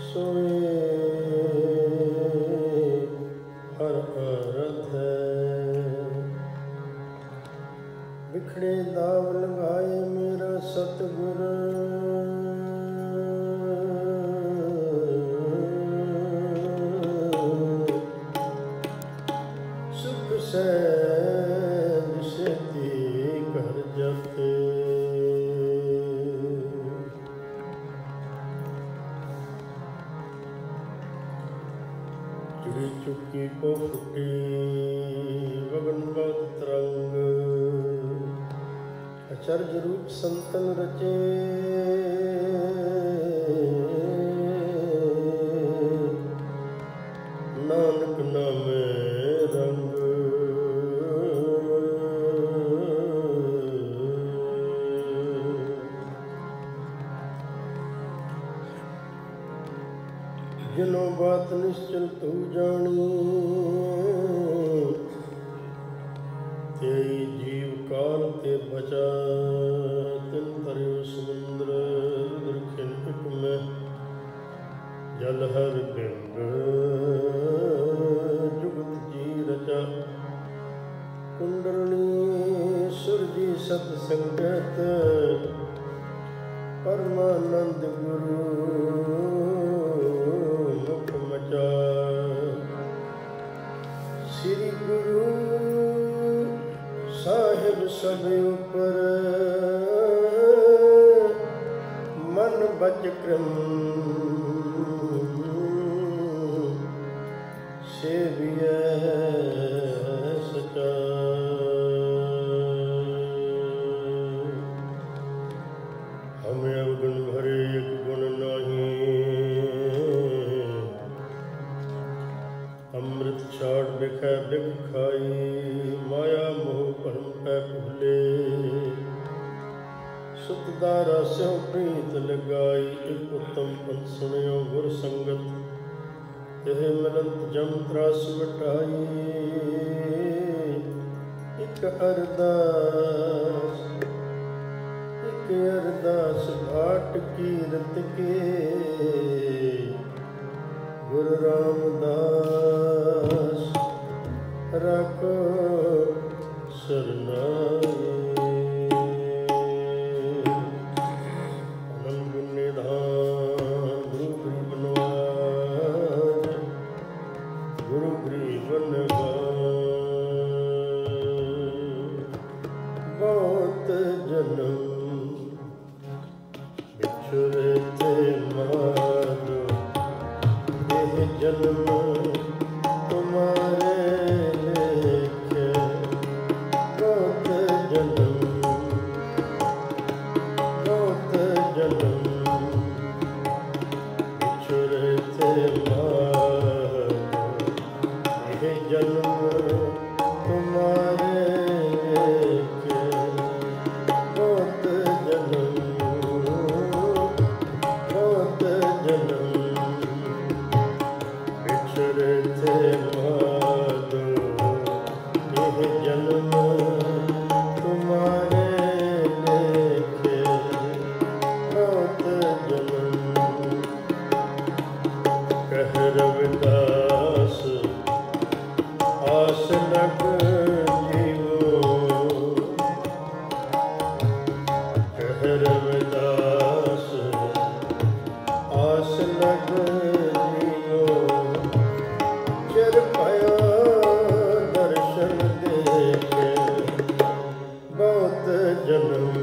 सोए हर अर्थ है। बिखड़े दाव लगाए मेरा सतगुर, सुख सहज सेती कर जाते। चिड़ी चुकी को फुटी गगन बहुत तरंग, आचार्य रूप संतन रचे नानक नामे रंग। जिनो बात निश्चल तू जानी, तेई जीव काल ते बचा। तिन तरयो समुद्र रुद्र खिनपिट में, जल हर बिंब जुगत जी रचा। कुंडलनी सुरजी सत संगत, परमानंद गुरु मुख मचा। श्री गुरु साहिब सब ऊपर, मन बच क्रम सेविय सचा। हमें अवगुण भरे एक गुण नहीं, अमृत छाड़ बिखै बिख खाई। माया मोह भरम पै भूले, सुतदारा स्यों प्रीत लगाई। एक उत्तम पंथ सुनियो गुर संगत, तेह मिलंत जम त्रास मिटाई। एक अरदास भाट कीरत के, गुरु रामदास राखो सरनाई। अनंत निधान गुरु गरीब नवाज, गुरु गरीब नवाज। बहुत जन्म बिछुरे थे मारो, यह जन्म तुम्हारे लेखे। बहुत जन्म बिछुरे थे मारो, यह जन्म तुम्हारे लेखे। बहुत जन्म बिछुरे थे मारो, यह जन्म तुम्हारे लेखे। बहुत जन्म कह रविदास आस लग जीवो। कह रविदास आस लग जीवो। चिर पाया दर्शन देखे। बहुत जन्म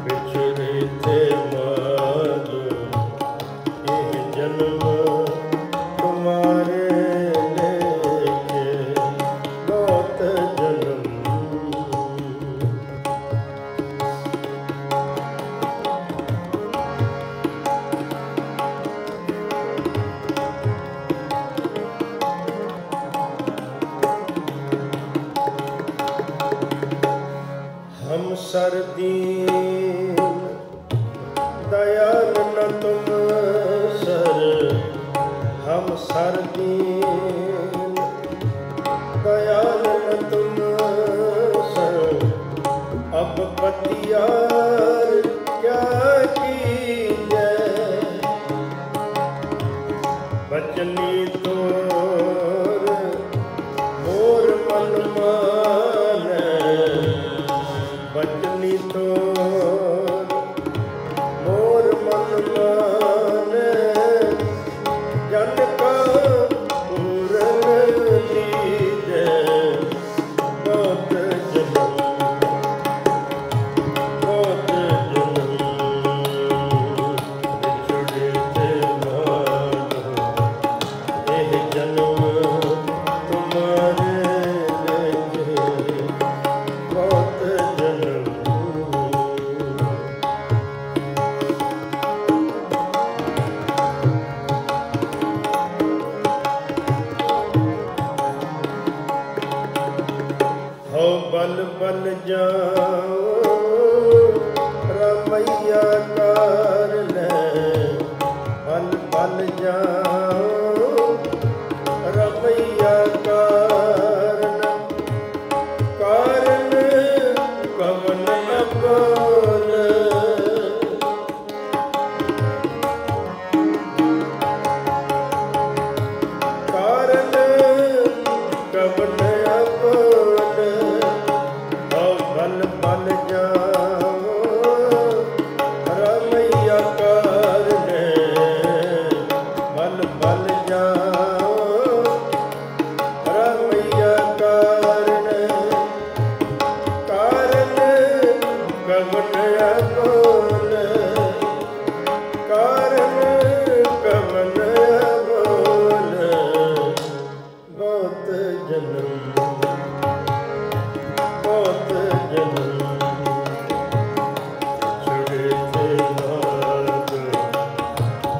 बिछुरे थे मारो, यह जन्म तुम्हारे लेखे। बहुत जन्म हम सरदीन दयाल न तुम सर। हम सरदीन दयाल न तुम सर। अब पतिया बल जाओ रमैया कारण बल बल जाओ रमैया कारण कारण कवन अकोल कारण कवन अकोल बल बल जाओ रमैया कारण बल बल जाओ रमैया कारण कारण कवन अकोल कारण कवन अकोल बहुत जन्म बहुत जन्म छुड़े थे नाग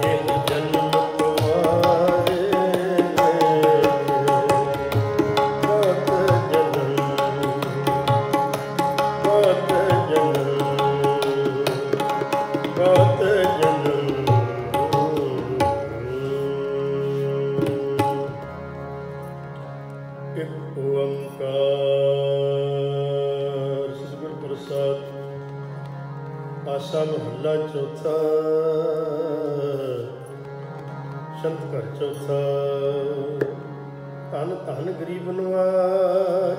इन जन्म तुम्हारे बहुत जन्म बहुत जन्म बहुत जन्म एक ओंकार सतਿਗੁਰ ਪ੍ਰਸਾਦ ਆਸਾ ਮਹੱਲਾ ਚੌਥਾ ਸੰਤ ਘਰ ਚੌਥਾ ਧੰਨ ਧੰਨ ਗਰੀਬ ਨਿਵਾਜ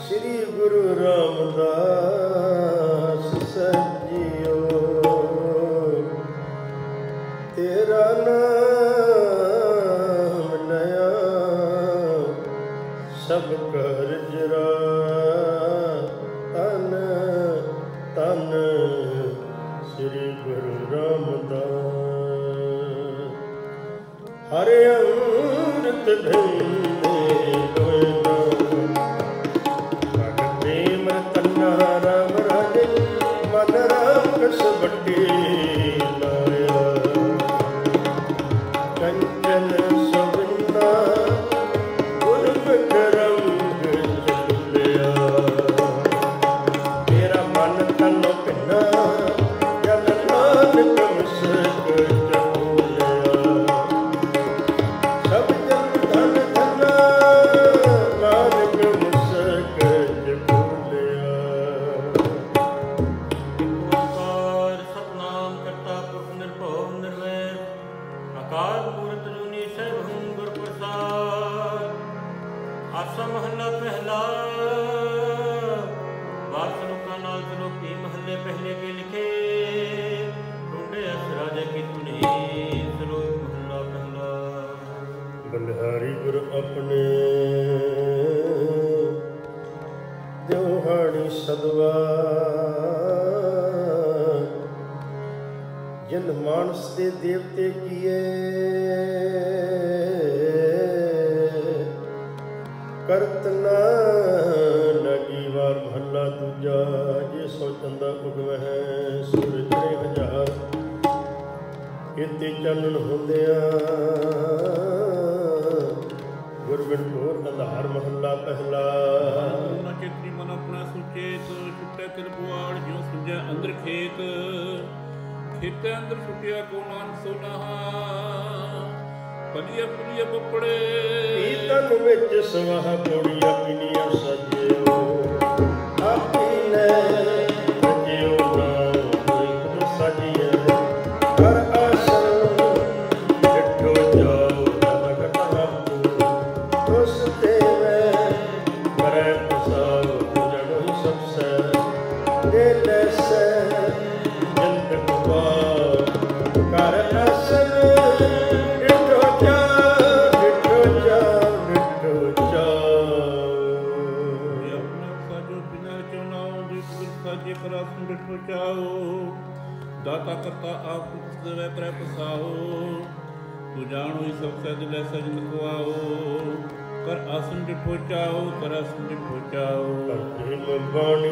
ਸ੍ਰੀ ਗੁਰੂ ਰਾਮਦਾਸ ਸਜਿਓ ਤੇਰਾ ਨਾਮ ਨਇਆ ਸਭ ਕਾਰਜ ਰਾ ਤਨ ਤਨ ਸ੍ਰੀ ਗੁਰੂ ਰਾਮਦਾਸ ਹਰਿ ਅੰਮ੍ਰਿਤ ਧੰਦੇ ਗੋਇੰਦਾ ਭਗਤ ਪ੍ਰੇਮ ਰਤਨਾ ਰਾਮ ਰਾਜੇ ਮਨ ਰਾਮ ਕਸ ਵੱਡੇ ਲਾਇਆ ਕੰਚਨ ਸੋਵਿੰਦਾ ਗੁਰਮੁਖ ਰੰਗ ਚਲਿਆ ਮੇਰਾ ਮਨ ਤਨ ਭਿੰਨਾ ਜਨ ਨਾਨਕ ਮਸਕ ਚਕੂਲਿਆ ਸਭ ਜਨ ਧਨ ਧਨਾ ਨਾਨਕ ਮਸਕ ਚਕੂਲਿਆ ਓੰਕਾਰ ਸਤਿਨਾਮ ਕਰਤਾ ਪੁਰਖ ਨਿਰਭਉ ਨਿਰਵੈਰ ਅਕਾਲ ਮੂਰਤ ਜੁਨੀ ਸੈਭੰ ਗੁਰ ਪ੍ਰਸਾਦ ਆਸਾ ਮਹੱਲਾ ਪਹਿਲਾ ਵਾਰ ਸਲੋਕਾਂ ਨਾਲ ਸਲੋਕੀ ਮਹੱਲੇ ਪਹਿਲੇ ਕੇ ਲਿਖੇ ਟੁੰਡੇ ਅਸ ਰਾਜੇ ਕੀ ਧੁਨੀ ਸਲੋਕ ਮਹੱਲਾ ਪਹਿਲਾ ਬਲਿਹਾਰੀ ਗੁਰ ਆਪਣੇ ਦਿਉਹਾਣੀ ਸਦਵਾ ਜਿਨ ਮਾਨਸ ਦੇ ਦੇਵਤੇ ਕੀਏ ਕਰਤ ਨਾ ਲਗੀ ਵਾਰ ਮਹੱਲਾ ਦੂਜਾ ਜੇ ਸੋ ਚੰਦਾ ਉਗਵਹਿ ਸੂਰਜ ਚੜੇ ਹਜ਼ਾਰ ਇਤੇ ਚਾਨਣ ਹੁੰਦਿਆਂ ਗੁਰਬਿਨ ਘੋਰ ਅੰਧਾਰ ਮਹੱਲਾ ਪਹਿਲਾ ਨਾ ਚੇਤਨੀ ਮਨ ਆਪਣਾ ਸੁਚੇਤ ਛੁੱਟੇ ਤਿਲ ਪੁਆੜ ਜਿਉ ਸੁਝੈ ਅੰਦਰ ਖੇਤ ਖੇਤੇ ਅੰਦਰ ਛੁੱਟਿਆ ਕੋ ਨਾਨਕ ਸੋਨਾਹਾ ਪਲੀਆ ਪੁਲੀਆ ਪਪੜੇ ਤਨ ਵਿੱਚ ਸਵਾਹ ਪੋੜੀਆਂ ਪਿਨੀਆਂ ਸਜਿਓ ਆਪੀ ਨੇ ਸਜਿਓ ਨਾ ਕੋਈ ਕੁਝ ਸਜਿਆ ਹਰ ਆਸਨ ਡਿਠੋ ਜਾਓ ਨਗਟ ਰਾਪੂ ਉਸ ਤੇ ਮੈਂ ਮਰੈ ਪਸਾਓ ਜਣੋ ਸਭ ਸੇ ਦੇ ਲੈਸੈ ਜੰਤ ਕੁਬਾ ਕਰ ਆਸਨ ਡਿਠੋ ਜਾ ਡਿਠੋ ਜਾ ਡਿਠੋ ਜਾ ਆਪਣੇ ਸਾਜੋ ਬਿਨਾ ਚੁਨਾਉ ਦੇ ਗੁਰ ਸਾਜੇ ਕਰਾ ਸੁੰਦਟ ਪਚਾਓ ਦਾਤਾ ਕਰਤਾ ਆਪ ਸਵੇ ਪ੍ਰੈ ਪਸਾਓ ਤੂੰ ਜਾਣੋ ਹੀ ਸਭ ਸਹਿਜ ਲੈ ਸਜਨ ਖਵਾਓ ਕਰ ਆਸਨ ਡਿਠੋ ਚਾਓ ਕਰ ਆਸਨ ਡਿਠੋ ਚਾਓ ਜਿਮ ਬਾਣੀ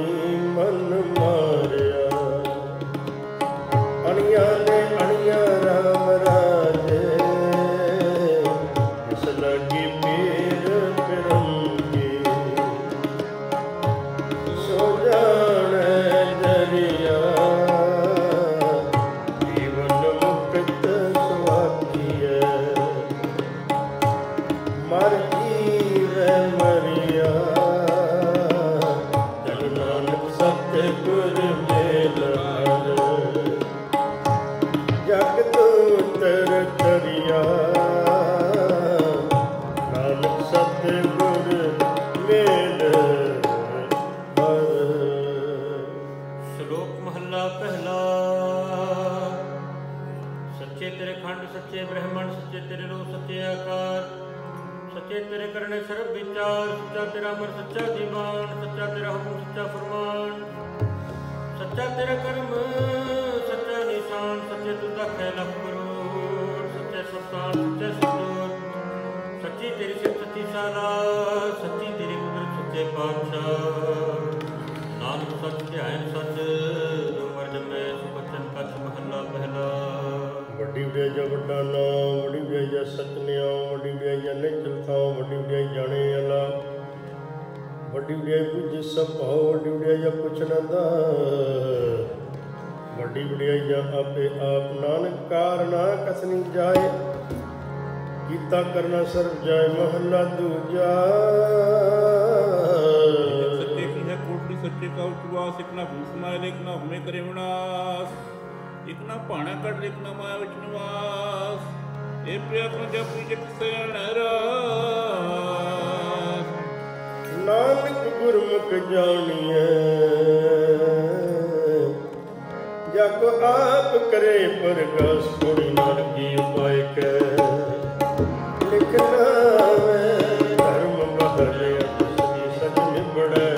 ਮਨ ਮਾਰਿਆ ਅਣੀਆਂ ਨੇ ਅਣੀਆਂ ਰਾਮ ਰਾਜੇ ਇਸ ਲਗੀ ਪੀਰ ਫਿਰੰਗੀ ਵਿਚਾਰ, ਸੱਚਾ ਤੇਰਾ ਮਨ, ਸੱਚਾ ਦੀਵਾਨ, ਸੱਚਾ ਤੇਰਾ ਹੁਕਮ, ਸੱਚਾ ਫਰਮਾਨ, ਸੱਚਾ ਤੇਰਾ ਕਰਮ, ਸੱਚਾ ਨਿਸ਼ਾਨ, ਸੱਚੇ ਤੂੰ ਦਖੈ ਲੱਖ ਕਰੋੜ, ਸੱਚੇ ਸਤਾਨ, ਸੱਚੇ ਸਤੋਰ, ਸੱਚੀ ਤੇਰੀ ਸਿਫਤ, ਸੱਚੀ ਸਾਲਾ, ਸੱਚੀ ਤੇਰੀ ਕੁਦਰਤ, ਸੱਚੇ ਪਾਤਸ਼ਾਹ। ਨਾਨਕ ਸੱਚ ਧਿਆਇਨ ਸੱਚ, ਜੋ ਮਰ ਜਮੈ ਸੋ ਬਚਨ ਕਛ ਮਹੱਲਾ ਪਹਿਲਾ। ਵੱਡੀ ਵਡਿਆਈ ਜਾ ਵੱਡਾ ਨਾਮ, ਵੱਡੀ ਵਡਿਆਈ ਜਾ ਸਚ ਨਿਆਮ, ਵੱਡੀ ਵਡਿਆਈ ਜਾ ਨਿਚਲ ਥਾਂ, ਵੱਡੀ ਵਡਿਆਈ ਜਾਣੇ ਅਲਾ, ਵੱਡੀ ਵਡਿਆਈ ਬੁੱਝ ਸਭ ਭਾਉ, ਵੱਡੀ ਵਡਿਆਈ ਜਾ ਪੁੱਛਣਦਾ, ਵੱਡੀ ਵਡਿਆਈ ਜਾ ਆਪੇ ਆਪ, ਨਾਨਕ ਕਾਰ ਨਾ ਕਸਨੀ ਜਾਏ, ਕੀਤਾ ਕਰਨਾ ਸਰਬ ਜਾਏ। ਮਹੱਲਾ ਦੂਜਾ। सच्चे की है कोटि सच्चे का उपवास, एक ना भूस माया एक ना हमें करे विनाश, एक ना पाना कट एक ना माया विच निवास, ए प्रिया को जपी जप सयन रास। नानक गुरमुख जानिए, जाको आप करे प्रकाश, थोड़ी नानक जी उपाय के लिखना में धर्म बदले, सच निबड़े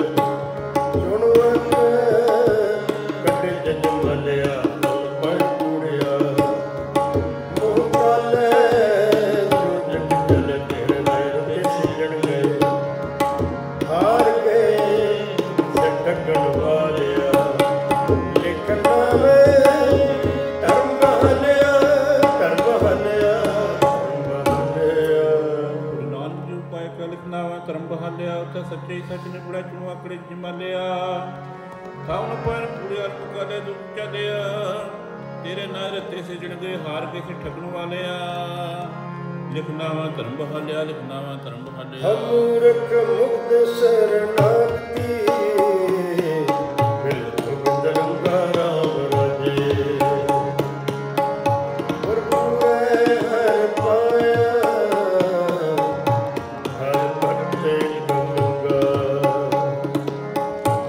चुनवन कटे जज मलिया, पर कूड़िया मोह काले, जो जग जल तेरे नैर सिजण गए, हार गए से ठगण वालिया, लिखना में धर्म बहलिया, धर्म बहलिया, नानक जी उपाय का लिखना वा धर्म बहालिया, उथा सच्चे सच ने बड़ा चुनो आकड़े जिमालिया, थावन पर पूरे अर्थ काले दुख चलिया, तेरे नार ते से जण गए, हार के से ठगण वालिया, लिखना वा धर्म बहालिया, लिखना वा धर्म बहालिया। हम मूर्ख मुक्त शरणागति, मिल गोविंद रंगा राम राजे, और पूरे हर पाया, हर भक्ते गंगा,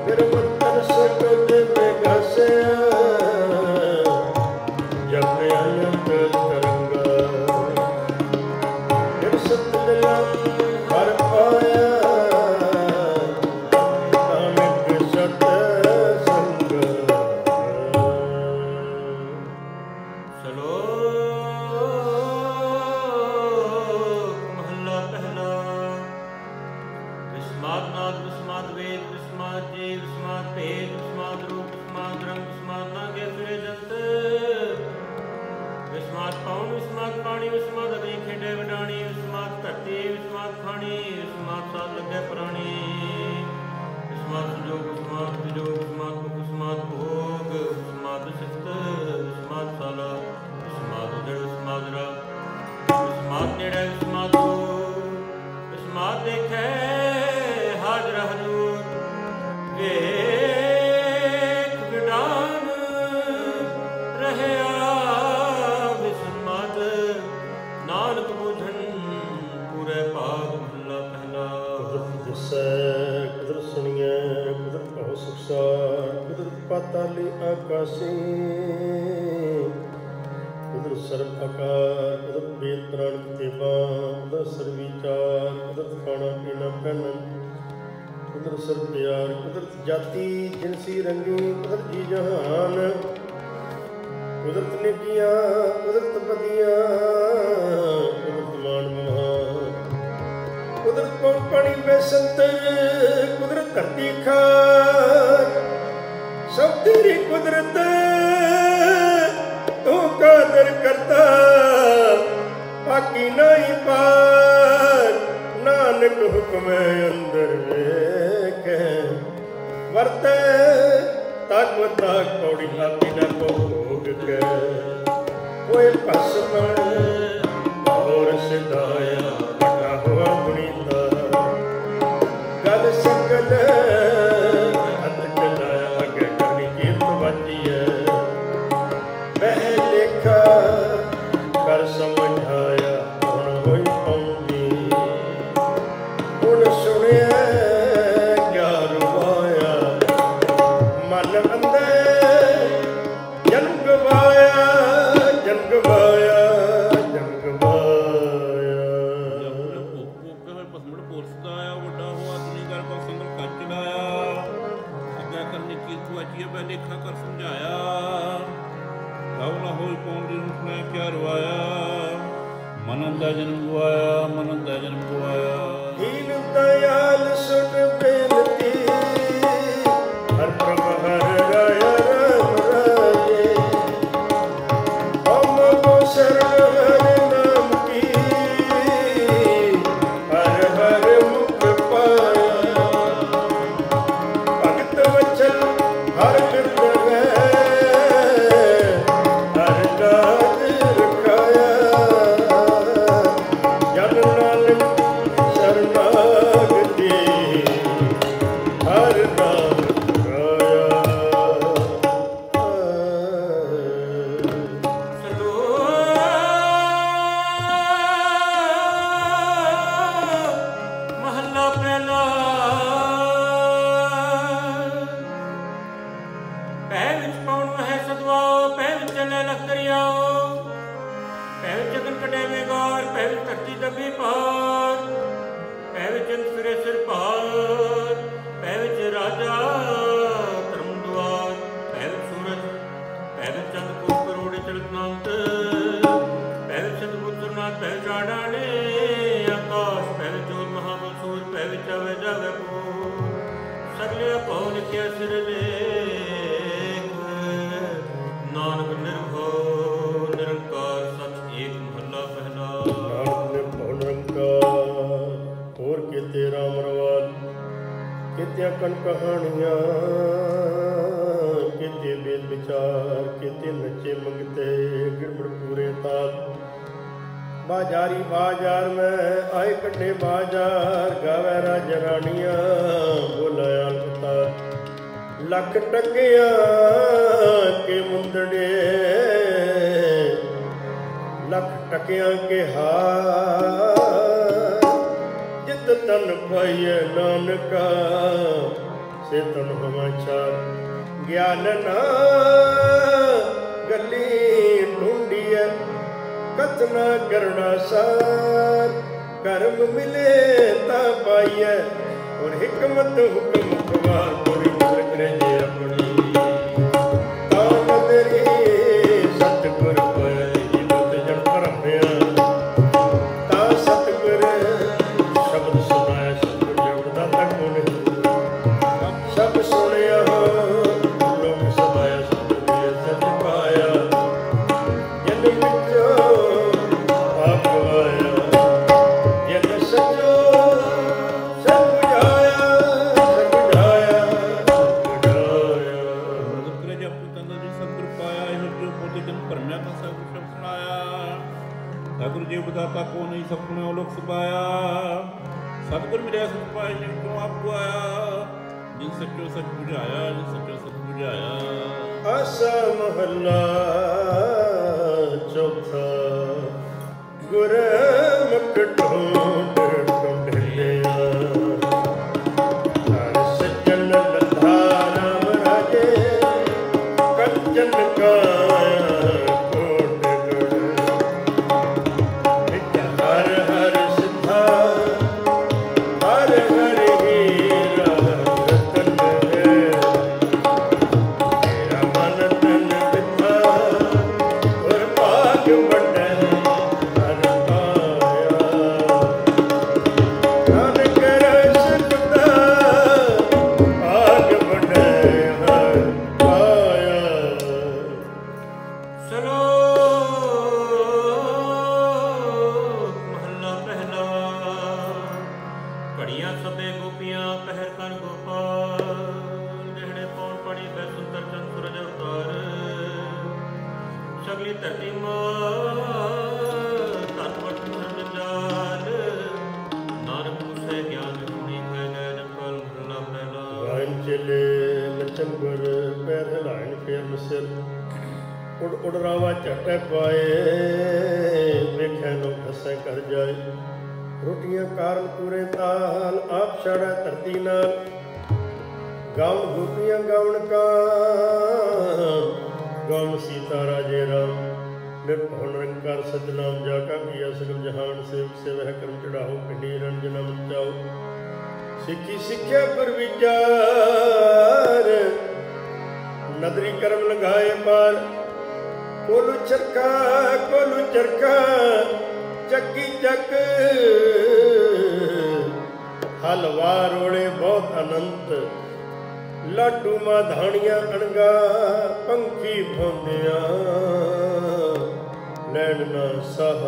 मेरे मंत्र सकल में घसया, जब अनंत तरंगा, मेरे सतलिला हर पाया, नानक सत संग। ਸ਼ਲੋਕ ਮਹੱਲਾ ਪਹਿਲਾ। ਵਿਸਮਾਦ ਨਾਦ, ਵਿਸਮਾਦ ਵੇਦ, ਵਿਸਮਾਦ ਜੀਵ, ਵਿਸਮਾਦ ਭੇਦ, ਵਿਸਮਾਦ ਰੂਪ, ਵਿਸਮਾਦ ਰੰਗ, ਵਿਸਮਾਦ ਨਾਗੇ ਫਿਰੇ ਜੰਤ, ਵਿਸਮਾਦ ਪਵਨ, ਵਿਸਮਾਦ ਪਾਣੀ, ਵਿਸਮਾਦ ਅਗਨੀ ਖੇਡੇ ਵਡਾਣੀ, ਵਿਸਮਾਦ ਧਰਤੀ, ਵਿਸਮਾਦ ਖਾਣੀ, ਵਿਸਮਾਦ ਸਾਧ ਲੱਗੇ ਪ੍ਰਾਣੀ, ਵਿਸਮਾਦ ਸੰਜੋਗ, ਵਿਸਮਾਦ ਵਿਜੋਗ, ਵਿਸਮਾਦ ਭੁਖ, ਵਿਸਮਾਦ ਭੋਗ, ਵਿਸਮਾਦ ਸਿਫਤ, ਵਿਸਮਾਦ ਸਾਲਾ, ਵਿਸਮਾਦ ਉਜੜ, ਵਿਸਮਾਦ ਰਾ, ਵਿਸਮਾਦ ਨੇੜੇ, ਵਿਸਮਾਦ ਦੂਰ, ਵਿਸਮਾਦ ਦੇਖੈ ਹਾਜ਼ਰ ਹਜ਼ੂਰ, ਵੇਖ ਵਿਡਾਨ ਰਹਿਆ ਵਿਸਮਾਦ, ਨਾਨਕ ਬੁਝਣ ਪੂਰੇ ਭਾਗ। ਮਹੱਲਾ ਪਹਿਲਾ। ਕੁਦਰਤ ਦਿਸੈ, ਕੁਦਰਤ ਸੁਣੀਐ, ਕੁਦਰਤ ਭਉ ਸੁਖਸਾਰ, ਕੁਦਰਤ ਪਾਤਾਲੀ ਆਕਾਸੀ, ਕੁਦਰਤ ਸਰਬ ਆਕਾਰ, ਕੁਦਰਤ ਵੇਦ ਪ੍ਰਾਣ ਕਿਤੇਬਾ, ਕੁਦਰਤ ਸਰਵੀਚਾਰ, ਕੁਦਰਤ ਖਾਣਾ ਪੀਣਾ ਪਹਿਨਣ, ਕੁਦਰਤ ਸਰਬ ਪਿਆਰ, ਕੁਦਰਤ ਜਾਤੀ ਜਿਨਸੀ ਰੰਗੀ, ਕੁਦਰਤ ਜੀ ਜਹਾਨ, ਕੁਦਰਤ ਨੇਕੀਆਂ, ਕੁਦਰਤ ਬਦੀਆਂ, ਕੁਦਰਤ ਮਾਨ ਮਹਾਨ, ਕੁਦਰਤ ਪਉਣ ਪਾਣੀ ਬੇਸੰਤ, ਕੁਦਰਤ ਧਰਤੀ ਖਾਕ, ਸਭ ਤੇਰੀ ਕੁਦਰਤ, ਤੂੰ ਕਾਦਰ ਕਰਤਾ, ਬਾਕੀ ਨਹੀਂ ਪਾਰ, ਨਾਨਕ ਹੁਕਮੈ ਅੰਦਰ ਵੇਖੈ, ਵਰਤੈ ਤਾਕ ਤਾਕ ਪੌੜੀ ਆਪੀ ਨਾ ਭੋਗ ਕੇ, ਕੋਈ ਭਸਮਣ ਔਰ ਸਿਧਾਇਆ, ਵੱਡਾ ਹੋਆ ਗੁਣੀਤਾ, ਗਲ ਸਕਲ ਹੱਥ ਚਲਾਇਆ, ਅੱਗੇ ਕਰਨੀ ਕੀਰਤ ਵਾਚੀਐ, ਬਹਿ ਲੇਖਾ ਕਰ ਸਮਝਾਇਆ, ਹੁਣ ਹੋਈ ਪਾਉਂਦੀ, ਹੁਣ ਸੁਣਿਆ ਕਿਆ ਰਵਾਇਆ, ਮਨ ਅੰਦਰ ਜਨਮ ਗਵਾਇਆ, ਜਨਮ ਗਵਾਇਆ, ਜਨਮ ਗਵਾਇਆ। ਵਾਚੀਆ ਬੈ ਲੇਖਾ ਕਰ ਸਮਝਾਇਆ। ਗਾਉ ਨਾ ਹੋਈ ਕੌਣ ਦੀ ਰੂਪ ਮੈਂ ਕਿਆ ਰਵਾਇਆ। ਮਨਨ ਦਾ ਜਨਮ ਗਵਾਇਆ, ਮਨਨ ਦਾ ਜਨਮ ਗਵਾਇਆ। ਦੀਨ ਦਇਆਲ ਸੁਣ ਬੇਨਤੀ, ਹਰ ਪ੍ਰਭ ਹਰ ਰਾਇਆ ਰਾਮ ਰਾਜੇ। ਹਮ ਕੋ ਸ਼ਰਨ ਹਰਿ ਨਾਮ ਕੀ, ਹਰ ਹਰ ਮੁਖ ਪਾਇਆ। ਭਗਤ ਵਚਨ ਹਰ ਬਿਰਦ ਹੈ, ਹਰ ਕਾਜ ਰਖਾਇਆ। ਜਨ ਨਾਨਕ ਸ਼ਰਨਾਗਤੀ, ਹਰ ਨਾਮ ਰਾਇਆ। ਮਹੱਲਾ ਪਹਿਲਾ। ਪੈ ਵਿੱਚ ਪਉਣ ਮਹਿ ਸਦਵਾਓ, ਪੈ ਵਿੱਚ ਚੱਲੇ ਲਖ ਦਰਿਆਓ। ਪੈ ਵਿੱਚ ਗਗਨ ਕੱਢੇ ਮੇਘਾਰ, ਪੈ ਵਿੱਚ ਧਰਤੀ ਦੱਬੀ ਪਾਰ। ਪੈ ਵਿੱਚ ਅੰਤ ਫਿਰੇ ਸਿਰ ਭਾਰ, ਪੈ ਵਿੱਚ ਰਾਜਾ ਧਰਮ ਦੁਆਰ। ਪੈ ਵਿੱਚ ਸੂਰਜ, ਪੈ ਵਿੱਚ ਚੰਦ ਕੋਟ ਕਰੋੜੇ ਚਲਤ ਨਾਂਤ। ਪੈ ਵਿੱਚ ਸਤਿਗੁਰ ਸੁਰਨਾਥ, ਪੈ ਵਿੱਚ ਆਡਾਣੇ ਆਕਾਸ਼। ਪੈ ਵਿੱਚ ਜੋਤ ਮਹਾਬਲ ਸੂਰ, ਪੈ ਵਿੱਚ ਆਵੇ ਜਾਵੇ ਪੂਰ। ਸਗਲੇ ਭਉ ਲਿਖਿਆ ਸਿਰ ਲੇਖ, ਨਾਨਕ ਨਿਰਭਉ ਨਿਰੰਕਾਰ ਸਚ ਏਕ। ਮਹੱਲਾ ਪਹਿਲਾ। ਨਾਨਕ ਨੇ ਭਉ ਨਿਰੰਕਾਰ, ਹੋਰ ਕੀਤੇ ਰਾਮ ਰਵਾਲ। ਕੀਤਿਆਂ ਕਣ ਕਹਾਣੀਆਂ, ਕੀਤੇ ਵੇਦ ਵਿਚਾਰ। ਕੀਤੇ ਨੱਚੇ ਮੰਗਤੇ, ਗਿੜਮੜ ਪੂਰੇ ਤਾਲ। ਬਾਜ਼ਾਰੀ ਬਾਜ਼ਾਰ ਮੈਂ ਆਏ ਕੱਢੇ ਬਾਜ਼ਾਰ। ਗਾਵੇ ਰਾਜ ਰਾਣੀਆਂ, ਬੋਲਿਆ ਅਲਤਾਰ। ਲੱਖ ਟਕਿਆਂ ਕੇ ਮੁੰਦੜੇ, ਲੱਖ ਟਕਿਆਂ ਕੇ ਹਾਰ। ਜਿਤ ਤਨ ਪਾਈਐ ਨਾਨਕਾ, ਸੇ ਤਨ ਹਮਾਚਾਰ। ਗਿਆਨ ਨਾ ਗੱਲੀ ਢੂੰਡੀਐ, ਕਥਨਾ ਕਰਨਾ ਸਾਰ। ਕਰਮ ਮਿਲੇ ਤਾਂ ਪਾਈਐ, ਔਰ ਹਿਕਮਤ ਹੁਕਮ ਖਵਾਰ। ਪੂਰੀ ਕਰੇ ਜੇ ਆਪਣੀ ਤਾਨ ਤੇਰੀ, ਸਤਿਗੁਰ ਪਾਇਆ ਜੀਵਤ ਜਨ ਭਰਮਿਆ। ਤਾਂ ਸਤਿਗੁਰ ਸ਼ਬਦ ਸੁਣਾਇਆ, ਸਤਿਗੁਰ ਜਪਦਾ ਦਾਤਾ ਕੋ ਨਹੀਂ। ਸਭ ਸੁਣਿਆ ਲੋਕ ਸਭਾਇਆ, ਸਤਿਗੁਰ ਸੱਚ ਪਾਇਆ। ਜਨ ਵਿੱਚੋਂ ਆਪ ਗਵਾਇਆ, ਜਨ ਸੱਚੋ ਸਭ ਬੁਝਾਇਆ, ਸਭ ਬੁਝਾਇਆ, ਸਭ ਬੁਝਾਇਆ। ਸਤਿਗੁਰ ਜਪ ਤਨ ਦੀ ਸਤਿਗੁਰ ਪਾਇਆ। ਇਹੋ ਜਿਉ ਪੋਤੇ ਜਨ ਭਰਮਿਆ, ਤਾਂ ਸਭ ਕੁਛ ਸੁਣਾਇਆ। ਸਤਿਗੁਰ ਜੀ ਬਦਾਤਾ ਕੋ ਨਹੀਂ, ਸਪਨੇ ਲੋਕ ਸਬਾਇਆ। ਸਤਿਗੁਰ ਮਿਲਿਆ ਸਤ ਪਾਇਆ, ਜਿਨ ਤੋਂ ਆਪ ਗਵਾਇਆ। ਜਿਨ ਸੱਚੋ ਸੱਚ ਬੁਝਾਇਆ, ਜਿਨ ਸੱਚੋ ਸੱਚ ਬੁਝਾਇਆ। ਆਸਾ ਮਹੱਲਾ ਚੌਥਾ। ਗੁਰਮੁਖ ਢੂੰਡ ਢੂੰਡਿਆ, ਹਰ ਸੱਜਣ ਲੱਧਾ ਰਾਮ ਰਾਜੇ। ਕੰਚਨ ਕਾਇਆ ਕੋਟ ਗੜ, ਵਿੱਚ ਹਰ ਹਰ ਸਿੱਧਾ। ਹਰ ਹਰ ਹੀਰਾ ਰਤਨ ਹੈ, ਤੇਰਾ ਮਨ ਤਨ ਦਿੱਤਾ। ਗੁਰ ਭਾਗ ਵੰਡੈ ਹਰ ਪਾਇਆ। ਨਾਨਕ ਰਸਕਤਾ, ਭਾਗ ਵੰਡੈ ਹਰ ਪਾਇਆ। ਸਲੋਕ ਮਹੱਲਾ ਪਹਿਲਾ। ਘੜੀਆਂ ਸਭੇ ਗੋਪੀਆਂ, ਪਹਿਰ ਕਰ ਗੋਪਾਲ। ਨਿਹਣੇ ਪੌਣ ਪੜੀ ਬੈ ਸੁੰਦਰ ਚੰਦ ਸੂਰਜ ਅਵਤਾਰ। ਸਗਲੀ ਧਰਤੀ ਧਨ ਵਟ ਜੰਜਾਲ। ਨਾਨਕ ਮੁਸੇ ਗਿਆਨ ਗੁਣੀ ਖੈ ਗਏ ਜੰਗਲ। ਮਹੱਲਾ ਪਹਿਲਾ। ਗਾਇਨ ਚੇਲੇ ਨਚਨ ਗੁਰ, ਪੈਰ ਹਿਲਾਇਣ ਫੇਰ ਮਿਸਰ। ਉੜ ਉੜ ਰਾਵਾ ਝਟੈ ਪਾਏ, ਵੇਖੈ ਲੋਕ ਹੱਸੈ ਕਰ ਜਾਏ। ਰੋਟੀਆਂ ਕਾਰਨ ਪੂਰੇ ਤਾਲ, ਆਪ ਛੜੈ ਧਰਤੀ ਨਾਲ। ਗਾਉਣ ਗੋਪੀਆਂ ਗਾਉਣ ਕਾਨ, ਗਾਉਣ ਸੀਤਾ ਰਾਜੇ ਰਾਮ। ਨਿਰਭਉ ਨਿਰੰਕਾਰ ਸਤਿਨਾਮ, ਜਾ ਕਾ ਕੀਆ ਸਗਲ ਜਹਾਨ। ਸੇਵਕ ਸੇਵਹਿ ਕਰਮ ਚੜਾਓ, ਪਿੰਡੀ ਰੰਜਨ ਮਚਾਓ। ਸਿੱਖੀ ਸਿੱਖਿਆ ਪਰ ਵਿਚਾਰ, ਨਦਰੀ ਕਰਮ ਲਗਾਏ ਪਾਰ। ਕੋਲੂ ਚਰਖਾ ਚੱਕੀ ਚੱਕ, ਹਲਵਾ ਰੋਲੇ ਬਹੁਤ ਅਨੰਤ। ਲਾਡੂ ਮਾਧਾਣੀਆਂ ਅਣਗਾ ਪੰਖੀ ਭੋਂਦਿਆਂ, ਲੈਣ ਨਾ ਸਾਹ।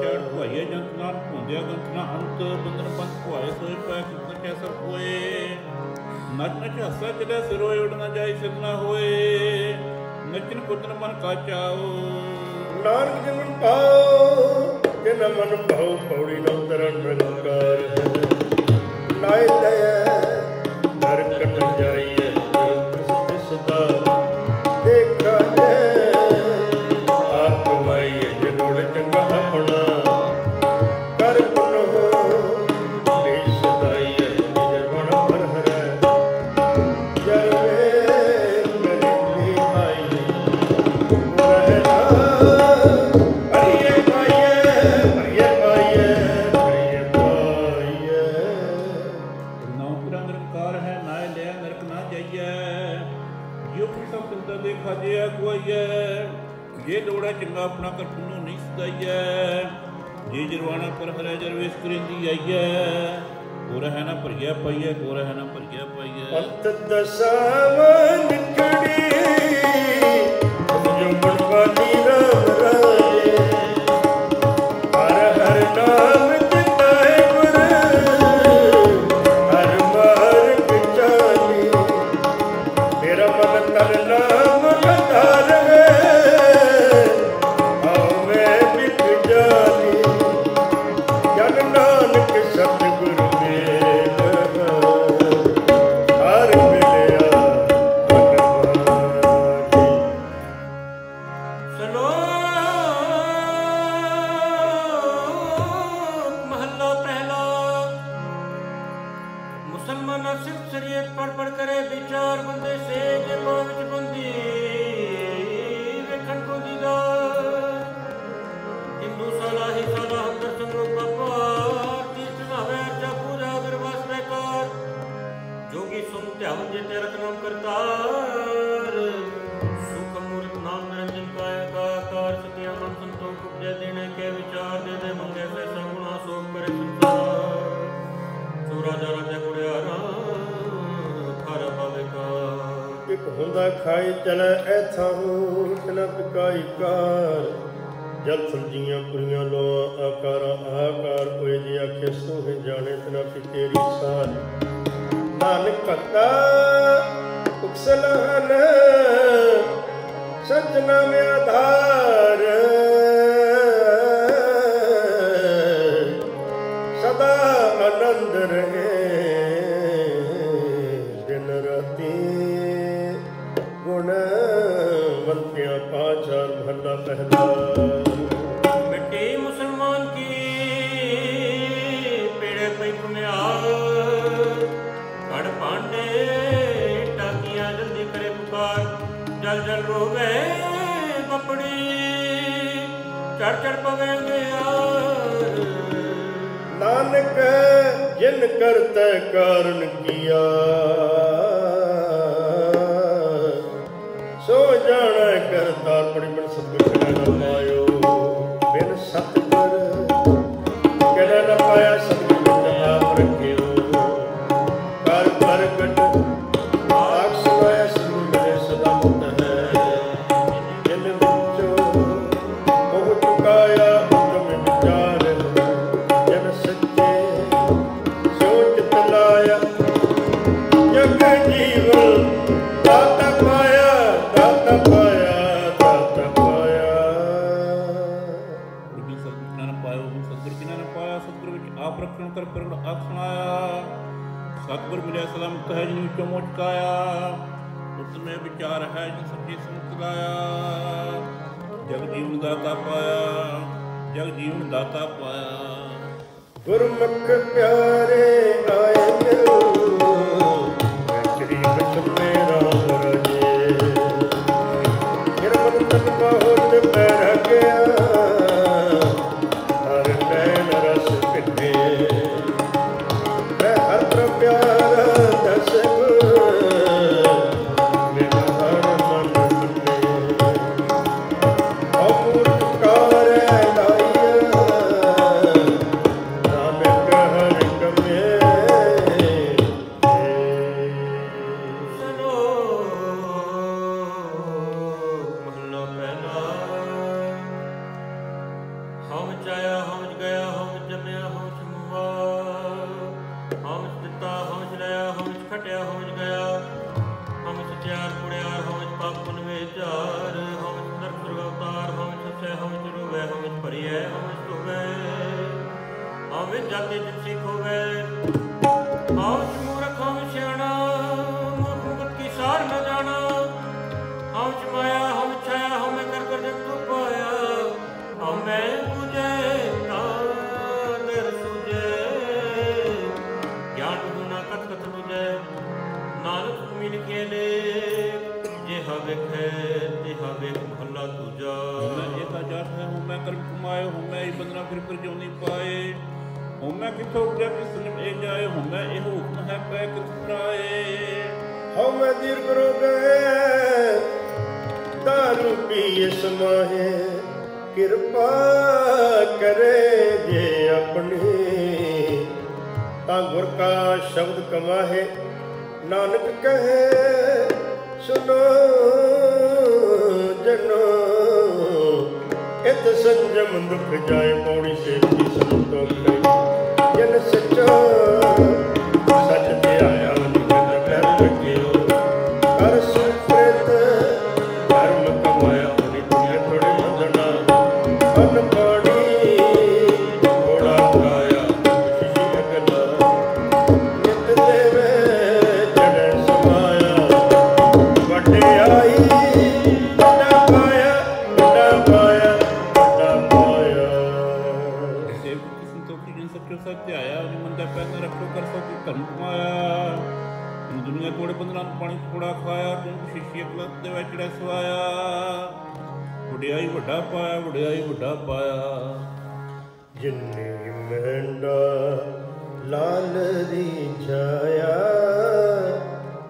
ਚੜ ਭਾਈਏ ਜੰਤ ਨਾਲ ਭੁੰਦਿਆ ਗੰਤ ਨਾ ਅੰਤ, ਬੰਦਨ ਪੰਥ ਭਾਏ ਸੋਏ ਪੈ ਕਿਤਨ ਕੈ ਸਭ ਕੋਏ। ਨੱਚ ਨੱਚ ਹੱਸਾ ਚਲੇ ਸਿਰੋਏ, ਉਡ ਨਾ ਜਾਈ ਸਿਰ ਨਾ ਹੋਏ। ਨੱਚਨ ਕੁੱਦਨ ਮਨ ਕਾ ਚਾਓ, ਨਾਨਕ ਜਨਮ ਪਾਓ ਜਿਨ ਮਨ ਭਾਉ। ਪੌੜੀ ਨਾ ਉਤਰਨ ਰੰਗਕਾਰ ਹੈ, ਲਾਇ ਦਇਆ ਨਰਕ ਨ ਜਾਈਏ। ਸਦਾ ਦੇਖਾ ਹੈ ਆਪ ਕਮਾਈਏ, ਜਨੋੜ ਚੰਗਾ ਆਪਣਾ ਕਰ ਪੁਨ ਦੇ ਸਦਾਈਏ। ਜਰ ਬਣ ਪਰ ਹਰੈ ਜਰਵੇ ਮੇਰੀ ਆਈ ਰਹਿਣਾ। ਅਰੀਏ ਪਾਈਏ ਨਾਮ ਤੇਰਾ ਨਿਰੰਕਾਰ ਹੈ, ਨਾਇ ਲਿਆ ਨਰਕ ਨਾ ਜਾਈਐ। ਜਿਉ ਸਭ ਸੁੰਦਰ ਦੇ ਖਾਜਿਆ ਕੋਈਐ, ਜੇ ਲੋੜਾ ਚੰਗਾ ਆਪਣਾ ਕਰ ਪੁੰਨੂ ਨਹੀਂ ਸਦਾਈਐ। ਜੇ ਜਰਵਾਣਾ ਪਰ ਹਰੈ ਜਰਵੇਸ ਕਰਿੰਦੀ ਆਈਐ। ਕੋ ਰਹਿ ਨਾ ਭਰੀਆ ਪਾਈਐ, ਕੋ ਰਹਿ ਨਾ ਭਰੀਆ ਪਾਈਐ। ਪੰਥ ਦਸਾਵਾਂ ਨਿਕੜੀ ਜੋ ਬੜਵਾਨੀ ਰਾਮ ਰਾਜੇ। ਹਰ ਹਰ ਨਾਮ ਜਿਤਾਏ ਗੁਰ, ਹਰ ਮਾਰਗ ਚਾਲੀ। ਮੇਰਾ ਮਨ ਤਨ ਨਾਮ ਲਗਾ ਰਹੇ, ਆਓ ਮੈਂ ਬਿਕ ਜਾਨੀ। ਜਨ ਨਾਨਕ ਸਤਿਗੁਰ ਹੁੰਦਾ ਖਾਈ ਚਲੈ ਐਥਾਂ ਤਨ ਪਿਕਾਈ ਕਾਰ। ਜਲ ਸਬਜ਼ੀਆਂ ਪੁਰੀਆਂ ਲੋਆਂ ਆਕਾਰਾਂ ਆਕਾਰ ਹੋਏ। ਜੇ ਆਖੇ ਸੋਹੇ ਜਾਣੇ ਤਨਾ ਪੀ ਤੇਰੀ ਸਾਰ। ਨਾਨਕ ਭਗਤਾ ਉਕਸਲਹਨ ਸਜਣਾ ਮੇ ਆਧਾਰ। ਸਦਾ ਆਨੰਦ ਰਹੇ ਦਿਨ ਰਾਤੀ। गुणवंतियाँ पाचार भला पहला। मिट्टी मुसलमान की पेड़े पैक में कड़ पांडे टाकियाँ जल्दी करे पुकार। जल जल रोवे कपड़ी चढ़ चढ़ पवेंगे यार। नानक जिन करते कारण किया, सो जाना करतार। बड़ी बन सतगुर कहना न पायो, बिन सतगुर कहना न पाया। सतगुर आप रखियो कर प्रगट आख सुनाया। सतगुर मेरे सदा मुक्त है, जिन विचो मोह चुकाया। हुक्म विचार जन सच्चे सो चित लाया। जग जीवन दाता पाया, दाता पाया, दाता पाया। सतगुर ने पाया, सतगुर विच आप रखण कर प्रगट आख सुनाया। सतगुर मिलिया सदा मुक्त है, जिन विचों मोह चुकाया। उत्तमे विचार है, जिन सच्ची सुनत लाया। जग जीवन दाता पाया, जग जीवन दाता पाया। गुरमुख प्यारे आए मिलो, श्री कृष्ण मेरा राजे। गिरवन तन बहुत पैर गया, हर नैन रस पिटे। मैं हर प्यारा दस गुर, मेरा हर ਸਚਿਆਰ ਕੁੜਿਆਰ ਹਉ ਵਿੱਚ ਪਾਪ ਪੁਨ ਵਿਚਾਰ ਹਉ ਵਿੱਚ ਨਰਕ ਸੁਰਗ ਅਵਤਾਰ ਹਉ ਵਿੱਚ ਹਸੈ ਹਉ ਵਿੱਚ ਰੋਵੈ ਹਉ ਵਿੱਚ ਭਰੀਐ ਹਉ ਵਿੱਚ ਧੋਵੈ ਹਉ ਵਿੱਚ ਜਾਤੀ ਜਿਤ ਸਿੱਖ ਹੋਵੈ ਹਉ ਵਿੱਚ ਮੂਰਖ ਹਉ ਵਿੱਚ ਸਿਆਣਾ ਮੂਰਖ ਮੁਕਤ ਕੀ ਸਾਰ ਨ ਜਾਣਾ ਹਉ ਵਿੱਚ ਮਾਇਆ ਹਉ ਵਿੱਚ ਛਾਇਆ ਹਉ ਮੈਂ ਕਰ ਕਰ ਜਗ ਤੂੰ ਪਾਇਆ ਹਉ ਮੈਂ ਬੁਝੈ ਤਾ ਦਰ ਸੁਝੈ ਗਿਆਨ ਗੁਣਾ ਕਥ ਕਥ ਬੁਝੈ ਨਾਨਕ ਤੁਮੀ ਲਿਖੇ ਲੈ ਜਿਹਾ ਵੇਖੈ ਤਿਹਾ ਵੇਖ ਭਲਾ ਤੁਜਾ ਮੈਂ ਇਹਦਾ ਜਸ ਹੈ ਹੂੰ ਮੈਂ ਕਰਮ ਕਮਾਏ ਹੂੰ ਮੈਂ ਇਹ ਬੰਦਨਾ ਫਿਰ ਜਿਉ ਨਹੀਂ ਪਾਏ ਹੂੰ ਮੈਂ ਕਿਥੋਂ ਉਪਜਿਆ ਕਿਸ ਨੇ ਇਹ ਜਾਏ ਹੂੰ ਮੈਂ ਇਹ ਹੁਕਮ ਹੈ ਪੈ ਕਿਸ ਤਰਾਏ ਹਉ ਮੈਂ ਦੀਰਘ ਰੋ ਗਏ ਦਾਰੂ ਪੀਏ ਸਮਾਹੇ ਕਿਰਪਾ ਕਰੇ ਜੇ ਆਪਣੀ ਤਾਂ ਗੁਰ ਕਾ ਸ਼ਬਦ ਕਮਾਹੇ ਨਾਨਕ ਕਹੇ ਸੁਨੋ ਜਨੋ ਇਤ ਸੰਜਮ ਦੁਖ ਜਾਏ ਪੌੜੀ ਸੇਤੀ ਸੰਤੋਖ ਕਹੀ ਜਨ ਸੱਚਾ ਸੱਚ ਧਿਆਇਆ ਨਿਕਟ ਕਰ ਲਗਿਓ ਕਰ ਸੁਪ੍ਰਿਤ ਧਰਮ ਕਮਾਇਆ ਹੋਣੀ ਦੁਨੀਆ ਥੋੜੇ ਮੰਦਣਾ ਅਨ ਪਾਣੀ ਥੋੜਾ ਖਾਇਆ ਖੁਸ਼ੀ ਅਗਲਾ ਨਿਤ ਦੇਵੇ ਜੜੇ ਸਮਾਇਆ ਵੱਡੇ ਆਈ ਵੱਡਾ ਪਾਇਆ ਵੱਡਾ ਪਾਇਆ ਵੱਡਾ ਪਾਇਆ ਦੇਵ ਕੀ ਸੰਤੋਖੀ ਜਨ ਸੱਚੋ ਸੱਚ ਧਿਆਇਆ ਉਹਨੇ ਮੰਦਾ ਪੈਨ ਰੱਖੋ ਕਰ ਸੋ ਕੀ ਧਰਮ ਕਮਾਇਆ ਦੁਨੀਆ ਥੋੜੇ ਬੰਦਨਾਂ ਨੂੰ ਪਾਣੀ ਥੋੜਾ ਖਾਇਆ ਤੂੰ ਸ਼ੀਸ਼ੀ ਅਕਲਤ ਦੇ ਵਿੱਚ ਜਿਹੜਾ ਸਵਾਇਆ ਵਡਿਆਈ ਵੱਡਾ ਪਾਇਆ ਵਡਿਆਈ ਵੱਡਾ ਪਾਇਆ ਜਿੰਨੇ ਮਹਿੰਦਾ ਲਾਲ ਦੀ ਛਾਇਆ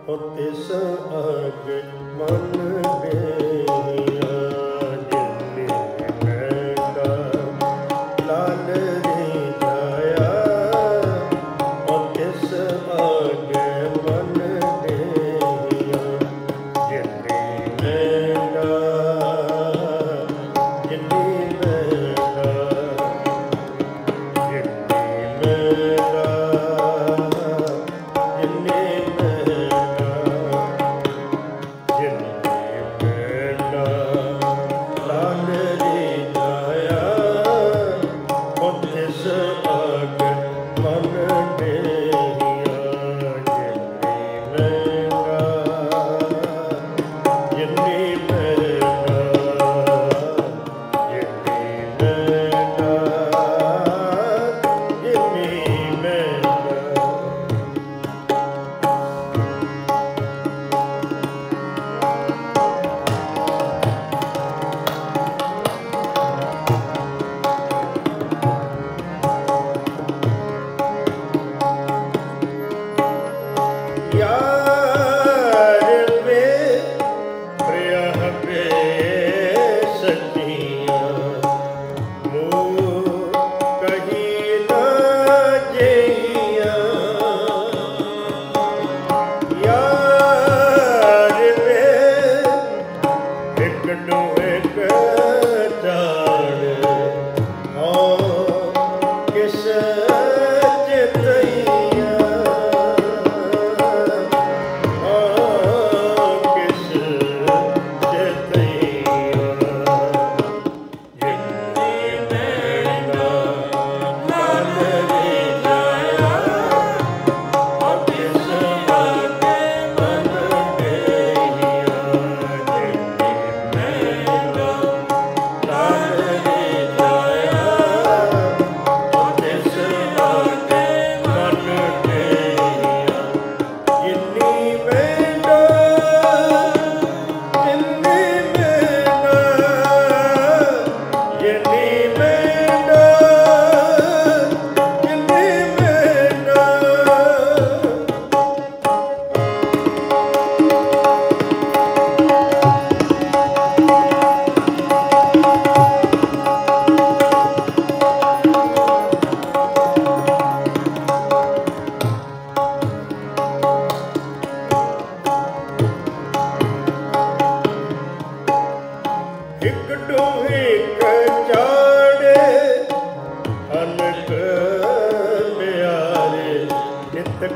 ਉਤੇ ਸਾਗ ਮਨ ਦੇਇਆ ਜਿੰਨੇ ਮਹਿੰਦਾ ਲਾਲ ਦੀ ਛਾਇਆ ਉਤੇ ਸਾਗ ਮਨ ਦੇਇਆ ਜਿੰਨੇ ਮਹਿੰਦਾ ਜਿੰਨੇ ਮਹਿੰਦਾ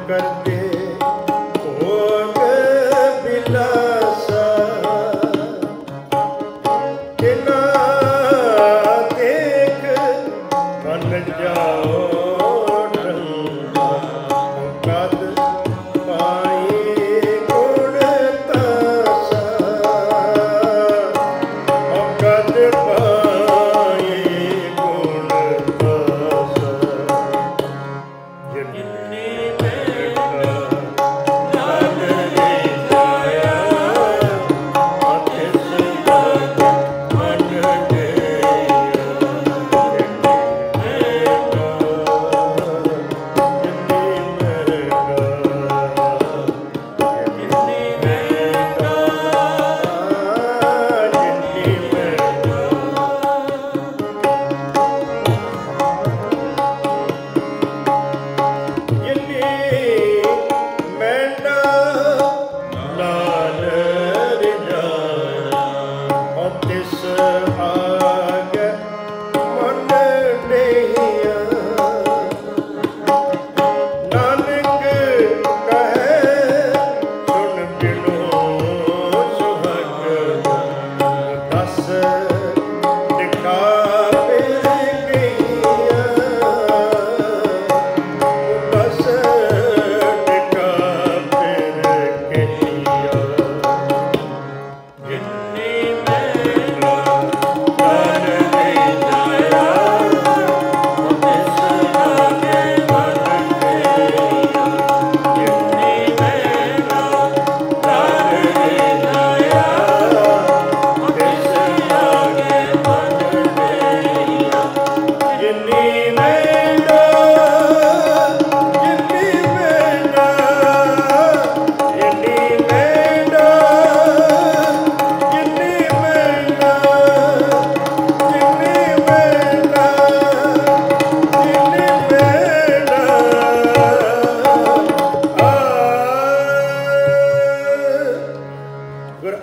ਕਰਦੇ ਭੋਗ ਬਿਲਾ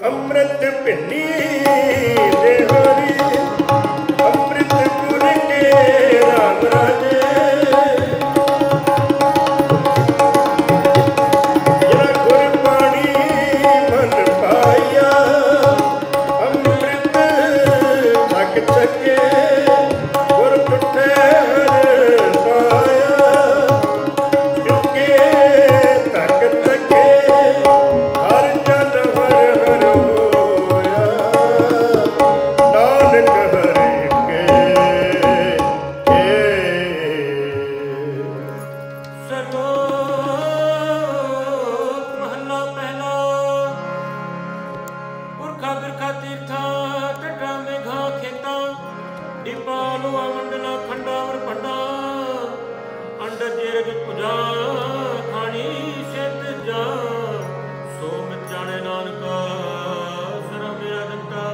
ਅੰਮ੍ਰਿਤ ਭਿੰਨੀ ਦੇ ਹਰੀ ਅੰਮ੍ਰਿਤ ਗੁਰ ਕੇ ਰਾਮ ਰਾਜੇ ਜਿਹੜਾ ਗੁਰ ਬਾਣੀ ਮਨ ਪਾਇਆ ਅੰਮ੍ਰਿਤ ਛਕ ਛਕੇ ਗੁਰ ਟੁੱਟੇ ਹਰ ਪਾਇਆ ਚੁੱਕੇ ਤੱਕ ਤੱਕੇ ਹਰ ਜਨ ਹਰ ਹਰ ਹੋਇਆ ਨਾਨਕ ਹਰਿ ਕੇ ਸਰਲੋਕ ਮਹੱਲਾ ਪਹਿਲਾ। ਪੁਰਖਾ ਬਿਰਖਾ ਤੀਰਥਾਂ ਟੱਟਾਂ ਮੇਘਾਂ ਖੇਤਾਂ ਦੀਪਾਂ ਲੋਆ ਮੰਡਲਾਂ ਖੰਡਾਂ ਵਰ ਭੰਡਾਂ ਅੰਡਰ ਜੇਰਗ ਪੁਜਾ ਖਾਣੀ ਸਿੱਧ ਜਾ ਸੋ ਮਿਤ ਜਾਣੇ ਨਾਨਕਾ ਸਰਾ ਮੇਰਾ ਜੰਤਾ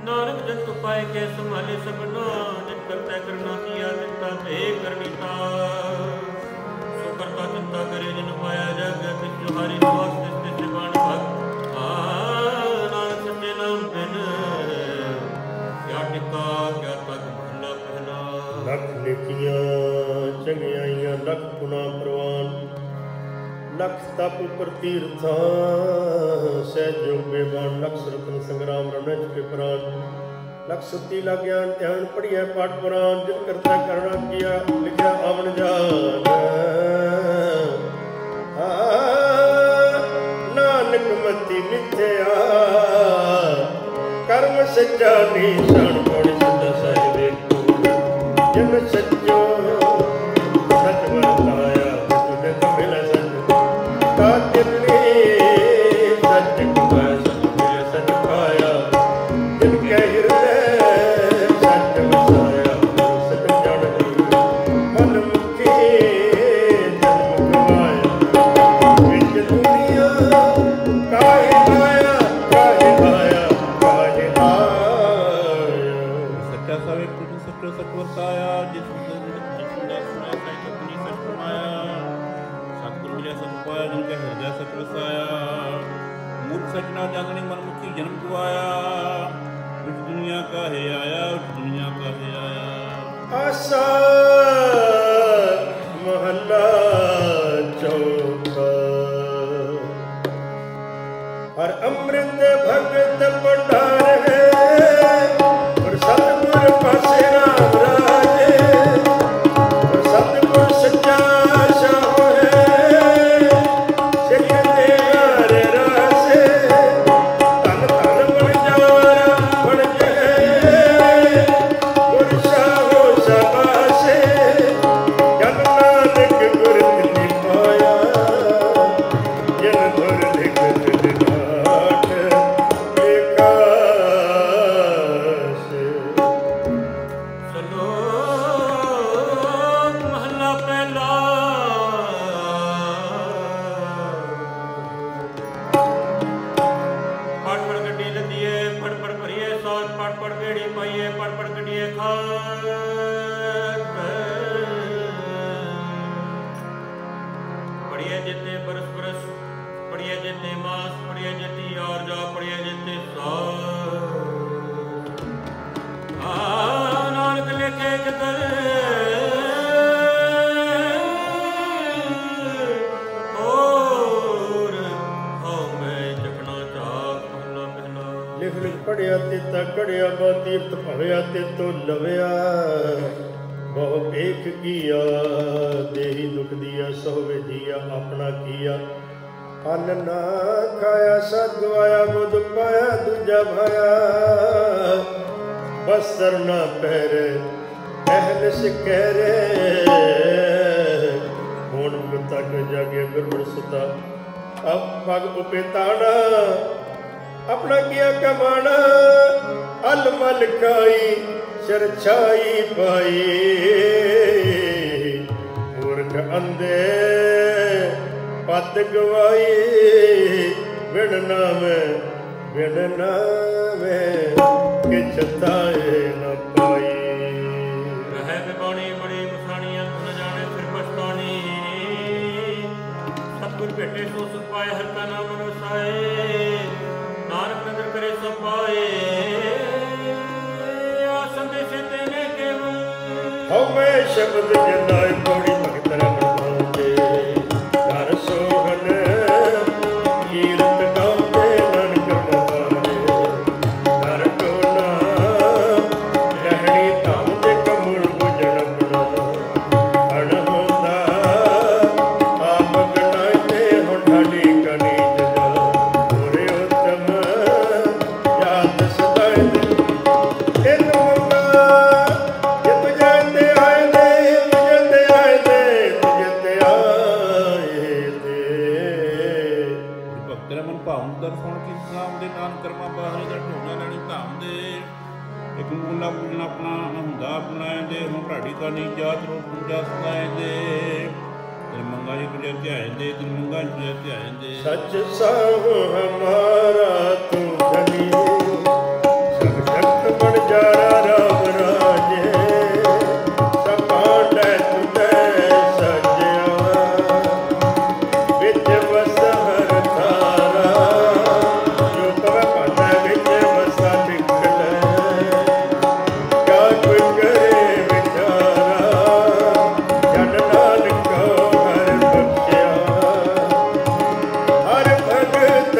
ਨਾਨਕ ਜੰਤੁ ਪਾਏ ਕੇ ਸੰਭਾਲੇ ਸਭਨਾ ਜਿਨ ਕਰਤਾ ਕਰਨਾ ਕੀਆ ਦਿੱਤਾ ਭੇ ਕਰਨੀਤਾ ਸੋ ਕਰਤਾ ਚਿੰਤਾ ਕਰੇ ਜਿਨ ਪਾਇਆ ਜਗ ਵਿੱਚ ਹਰੀ ਸਵਾਸ ਤਿਸ ਤਿਸ ਬਾਣੀ ਭਗਤ ਨਾਨਕ ਸੱਚੇ ਨਾਮ ਬਿਨ ਕਿਆ ਟਿਕਾ ਕਿਆ ਤੱਕ ਮਹੱਲਾ ਪਹਿਲਾ। ਲੱਖ ਨੇਕੀਆਂ ਚੰਗਿਆਈਆਂ ਲੱਖ ਗੁਣਾ ਪ੍ਰਵਾਨ ਲੱਖ ਤਪ ਪ੍ਰਤੀਰਥਾਂ ਸਹਿ ਜੋਗ ਬੇਬਾਨ ਲੱਖ ਰਤਨ ਸੰਗਰਾਮ ਰਮਣੇ ਚੁਕੇ ਪ੍ਰਾਨ ਲੱਖ ਸੁੱਤੀ ਲਾ ਗਿਆਨ ਧਿਆਨ ਪੜੀਐ ਪਾਠ ਪੁਰਾਨ ਜਿਨ ਕਰਤਾ ਕਰਣਾ ਕੀਆ ਲਿਖਿਆ ਆਵਣ ਜਾਨ ਨਾਨਕ ਮਤੀ ਮਿਥਿਆ ਕਰਮ ਸੱਚਾ ਨੀਸਣ ਪੌੜੀ ਸਦਾ ਸਾਹਿਬ ਵੇਖੋ ਜਨ ਸੱਚੋ ਸੱਚ ਵਰਤਾਇਆ ਤੁਨੇ ਤਾਂ ਮਿਲੇ ਸੱਚ ਕਾ ਤਿਰਨੀ ਸੱਚ ਕੁਆ ਸੱਚ ਮਿਲੇ ਸੱਚ ਪਾਇਆ ਜਿਨ ਕੈ ਹਿਰਦੈ ਸੱਚ ਵਸਾਇਆ ਸੱਚ ਜਣ ਮਨ ਮੁਖੀ ਜਨਮ ਗਵਾਇਆ ਵਿੱਚ ਦੁਨੀਆ ਕਾਹੇ ਆਇਆ ਕਾਹੇ ਆਇਆ ਕਾਹੇ ਆਇਆ ਸੱਚਾ ਸਾਹਿਬ ਪੁੱਤ ਸੱਚੋ ਸੱਚ ਵਰਤਾਇਆ ਜਿਸ ਦਾ ਸੁਣਿਆ ਸਹਿ ਆਪਣੀ ਸੱਚ ਫਰਮਾਇਆ ਸਤਿਗੁਰ ਮਿਲਿਆ ਸਤਿ ਪਾਇਆ ਜਿਨ ਕੇ ਹਿਰਦੈ ਸੱਚ ਵਸਾਇਆ ਮੂਰਖ ਸੱਚ ਨਾ ਜਾਣਨੀ ਮਨਮੁਖੀ ਜਨਮ ਗਵਾਇਆ ਵਿੱਚ ਦੁਨੀਆ ਕਾਹੇ ਆਇਆ ਵਿੱਚ ਦੁਨੀਆ ਕਾਹੇ ਆਇਆ। ਆਸਾ ਮਹੱਲਾ ਚੌਥਾ। ਹਰ ਅੰਮ੍ਰਿਤ ਭਗਤ ਭੰਡਾਰ ਹੈ ਔਰ ਸਤਿਗੁਰ ਪਾਸੇ ਰਾਮ ਰਾਜੇ ਔਰ ਸਤਿਗੁਰ ਸੱਚਾ ਸ਼ਾਹ ਹੈ ਸਿੱਖ ਦੇ ਹਰ ਰਾਸੇ ਧਨ ਧਨ ਬਣ ਜਾਵਰ ਬਣ ਜੈ ਗੁਰ ਸ਼ਾਹੋ ਸ਼ਾਬਾਸੇ ਜਨ ਨਾਨਕ ਗੁਰ ਤਿਨੀ ਪਾਇਆ ਜਨ ਧੁਰ ਲਿਖ ਦਿਨਾਟ ਏਕਾਸ। ਸਲੋਕ ਮਹੱਲਾ ਪਹਿਲਾ। ਪੜ ਪੜ ਗੱਡੀ ਲੱਦੀਏ ਪੜ ਪੜ ਭਰੀਏ ਸਾਜ ਪੜ ਪੜ ਬੇੜੀ ਪਾਈਏ ਪੜ ਪੜ ਗੱਡੀਏ ਖਾਟ ਪੜੀਏ ਜਿੱਤੇ ਬਰਸ ਬਰਸ ਪੜੀਏ ਜਿੱਤੇ ਮਾਸ ਪੜੀਏ ਜਿੱਤੀ ਔਰ ਜਾ ਪੜੀਏ ਜਿੱਤੇ ਸਾਸ ਨਾਨਕ ਲਿਖੇ ਜਦਰ ਹੋਰ ਹਉ ਮੈਂ ਚਖਣਾ ਚਾਕ ਮਹੱਲਾ ਪਹਿਲਾ। ਲਿਖ ਲਿਖ ਪੜਿਆ ਤੇ ਤਾ ਕੜਿਆ ਬਾ ਤੀਰਥ ਭਵਿਆ ਤੇ ਤੋ ਲਵਿਆ ਬਹੁ ਵੇਖ ਕੀਆ ਦੇਹੀ ਦੁਖ ਦੀਆ ਸੋ ਵੇਜੀਆ ਆਪਣਾ ਕੀਆ ਅੰਨ ਨਾ ਖਾਇਆ ਸਦ ਗਵਾਇਆ ਬੁੱਧ ਪਾਇਆ ਦੂਜਾ ਭਾਇਆ ਬਸਰ ਨਾ ਪਹਿਰੇ ਅਹਲ ਸਿਕਰੇ ਹੁਣ ਤੱਕ ਜਾਗੇ ਗੁਰਬਰ ਸੁਤਾ ਅਬ ਪਗ ਉਪੇ ਤਾਣਾ ਆਪਣਾ ਕੀਆ ਕਮਾਣਾ ਅਲ ਮਲ ਖਾਈ ਸਿਰ ਛਾਈ ਪਾਈ ਮੂਰਖ ਅੰਦੇ ਪਤ ਗਵਾਈ ਵਿਣ ਨਾਵੇਂ ਕਿਛ ਤਾਏ ਨ ਪਾਈ। ਰਹਿ ਬਿਬਾਣੀ ਬੜੀ ਮਸਾਣੀਆਂ ਤੁਨ ਜਾਣੇ ਫਿਰ ਪਛਤਾਣੀ ਸਤਿਗੁਰ ਭੇਟੇ ਸੋ ਸੁਖ ਪਾਏ ਹਰ ਕਾ ਨਾਮ ਵਸਾਏ ਨਾਨਕ ਸ਼ਬਦ ਜਨਾਏ ਪੌੜੀ ਭਗਤ ਰਮਨ ਪਾਉਂਦੇ ਘਰ ਸੋਹਣ ਕੀਰਤ ਗਾਉਂਦੇ ਨਾਨਕ ਮਵਾਰੇ ਘਰ ਟੋਲਾ ਲਹਿਣੀ ਧਮ ਦੇ ਕਮੁਲ ਬੁਝਣ ਬਣਾ ਅਣ ਹੁੰਦਾ ਆਪ ਗਣਾਈਦੇ ਹੁਣ ਢਾਡੀ ਕਨੀ ਜਗਾ ਹੋਰੇ ਉਤਮ ਯਾਦ ਸਦਾਏ ਇਹ ਮੰਗਾ ਜਿਤ ਜਾਂਦੇ ਆਏ ਨੇ ਤੁਝੇ ਆਏ ਨੇ ਤੁਝੇ ਆਏ ਤੇ ਭਗਤ ਰਮਨ ਭਾਵਨ ਦਰਸ਼ਨ ਕੀ ਨਾਮ ਦੇ ਨਾਮ ਕਰਮਾ ਬਾਹਰੇ ਦਾ ਢੋਣਾ ਲੈਣੀ ਧਾਮ ਦੇ ਇੱਕ ਮੂਲਾ ਪੂਜਣਾ ਆਪਣਾ ਹੁੰਦਾ ਬਣਾਏ ਦੇ ਹੁਣ ਢਾਡੀ ਦਾ ਨਹੀਂ ਜਾਤ ਰੂਪ ਪੂਜਾ ਸਦਾਏ ਦੇ ਤੇ ਮੰਗਾ ਜੀ ਤੁਝੇ ਧਿਆਏ ਦੇ ਤੇ ਮੰਗਾ ਜੀ ਤੁਝੇ ਧਿਆਏ ਦੇ सच साहु हमारा तू धनी सब जगत बन जारा राम राजे सपांडे तुझे सजया विच वस हर थारा जो तवे पांडे विच वसा निकले क्या कोई करे विचारा जन नानक हर बख्शिया हर भगत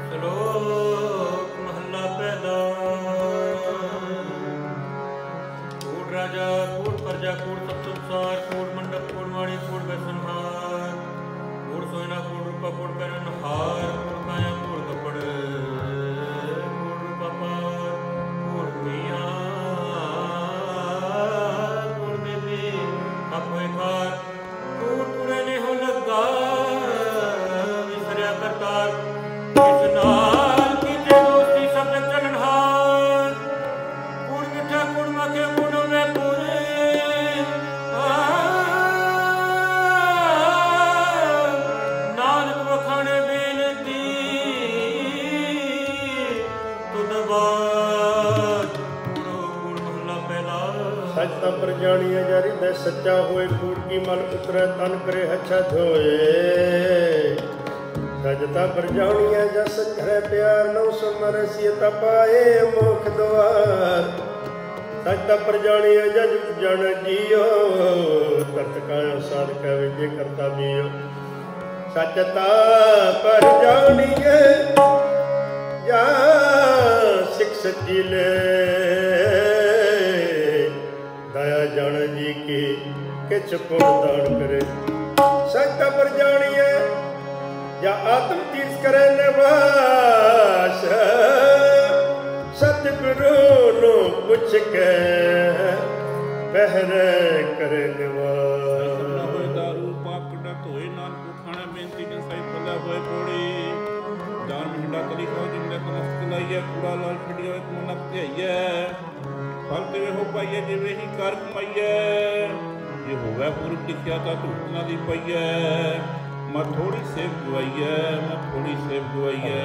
ਸ਼ਲੋਕ ਮਹੱਲਾ ਪਹਿਲਾ। ਕੂੜ ਰਾਜਾ ਕੂੜ ਪ੍ਰਜਾ ਕੂੜ ਸਭ ਸੰਸਾਰ ਕੂੜ ਮੰਡਪ ਕੂੜ ਮਾੜੀ ਕੂੜ ਬੈਸਨਹਾਰ ਕੂੜ ਸੋਇਨਾ ਕੂੜ ਰੂਪਾ ਕੂੜ ਪਹਿਰਨਹਾਰ ਕੂੜ ਕਾਇਆ ਕੂੜ ਕੱਪੜ ਕੂੜ ਰੂਪਾ ਪਾਰ ਕੂੜ ਮੀਆਂ ਕੂੜ ਬੇਬੀ ਕਾਪੋਏ ਖਾਰ ਕੂੜ ਕੂੜੇ ਨੇ ਹੋ ਲੱਗਾ ਵਿਸਰਿਆ ਕਰਤਾਰ ਇਸ ਨਾਲ ਕੀਤੇ ਦੋਸਤੀ ਸਭ ਜਗ ਚੱਲਣਹਾਰ ਕੂੜ ਮਿੱਠਾ ਕੂੜ ਮਾਖੇ ਕੂੜ ਮੈਂ ਪੂਰੇ ਨਾਨਕ ਵਖਾਣੇ ਬੇਨਤੀ ਤੁਧ ਬਾਤ ਕੂੜੋ ਕੂੜ ਮਹੱਲਾ ਪਹਿਲਾ। सच तब पर जानिए जा हृदय सच्चा होए कूड़ की मल उतरे तन करे अच्छा धोए सजता पर जानिए जा सच है प्यार नौ सुमर सीता पाए मुख द्वार सजता पर जानिए जा जुग जन जियो तत कायो साध कह विजय करता बियो सचता पर जानिए जा सिख सची ले दया जान जी की किच पुण्य दान करे सत्य पर जानिए या आत्म तीर्थ करे निवास सतगुरु नो पुछ के पहरे करे निवास ਨਾ ਹੋਏ ਦਾਰੂ ਪਾਪ ਕੱਢਾ ਧੋਏ ਨਾਨਕ ਖਾਣਾ ਬੇਨਤੀ ਨੇ ਸਾਈ ਪੱਲਾ ਹੋਏ ਕੋੜੀ ਦਾਨ ਮਿੰਡਾ ਕਲੀ ਖਾਓ ਜਿੰਨੇ ਕਨਸਤ ਲਾਈਏ ਕੂੜਾ ਲਾਲ ਛੱਡਿਆ ਹੋਏ ਮਨਕ ਧਿਆਈਏ ਫਲ ਤੇ ਹੋ ਪਾਈਏ ਜਿਵੇਂ ਹੀ ਕਰ ਕਮਾਈਏ ਜੇ ਹੋਵੇ ਪੁਰਖ ਲਿਖਿਆ ਤਾਂ ਧੂਤਨਾ ਦੀ ਪਈਏ ਮੈਂ ਥੋੜੀ ਸੇਵ ਗਵਾਈਏ ਮੈਂ ਥੋੜੀ ਸੇਵ ਗਵਾਈਏ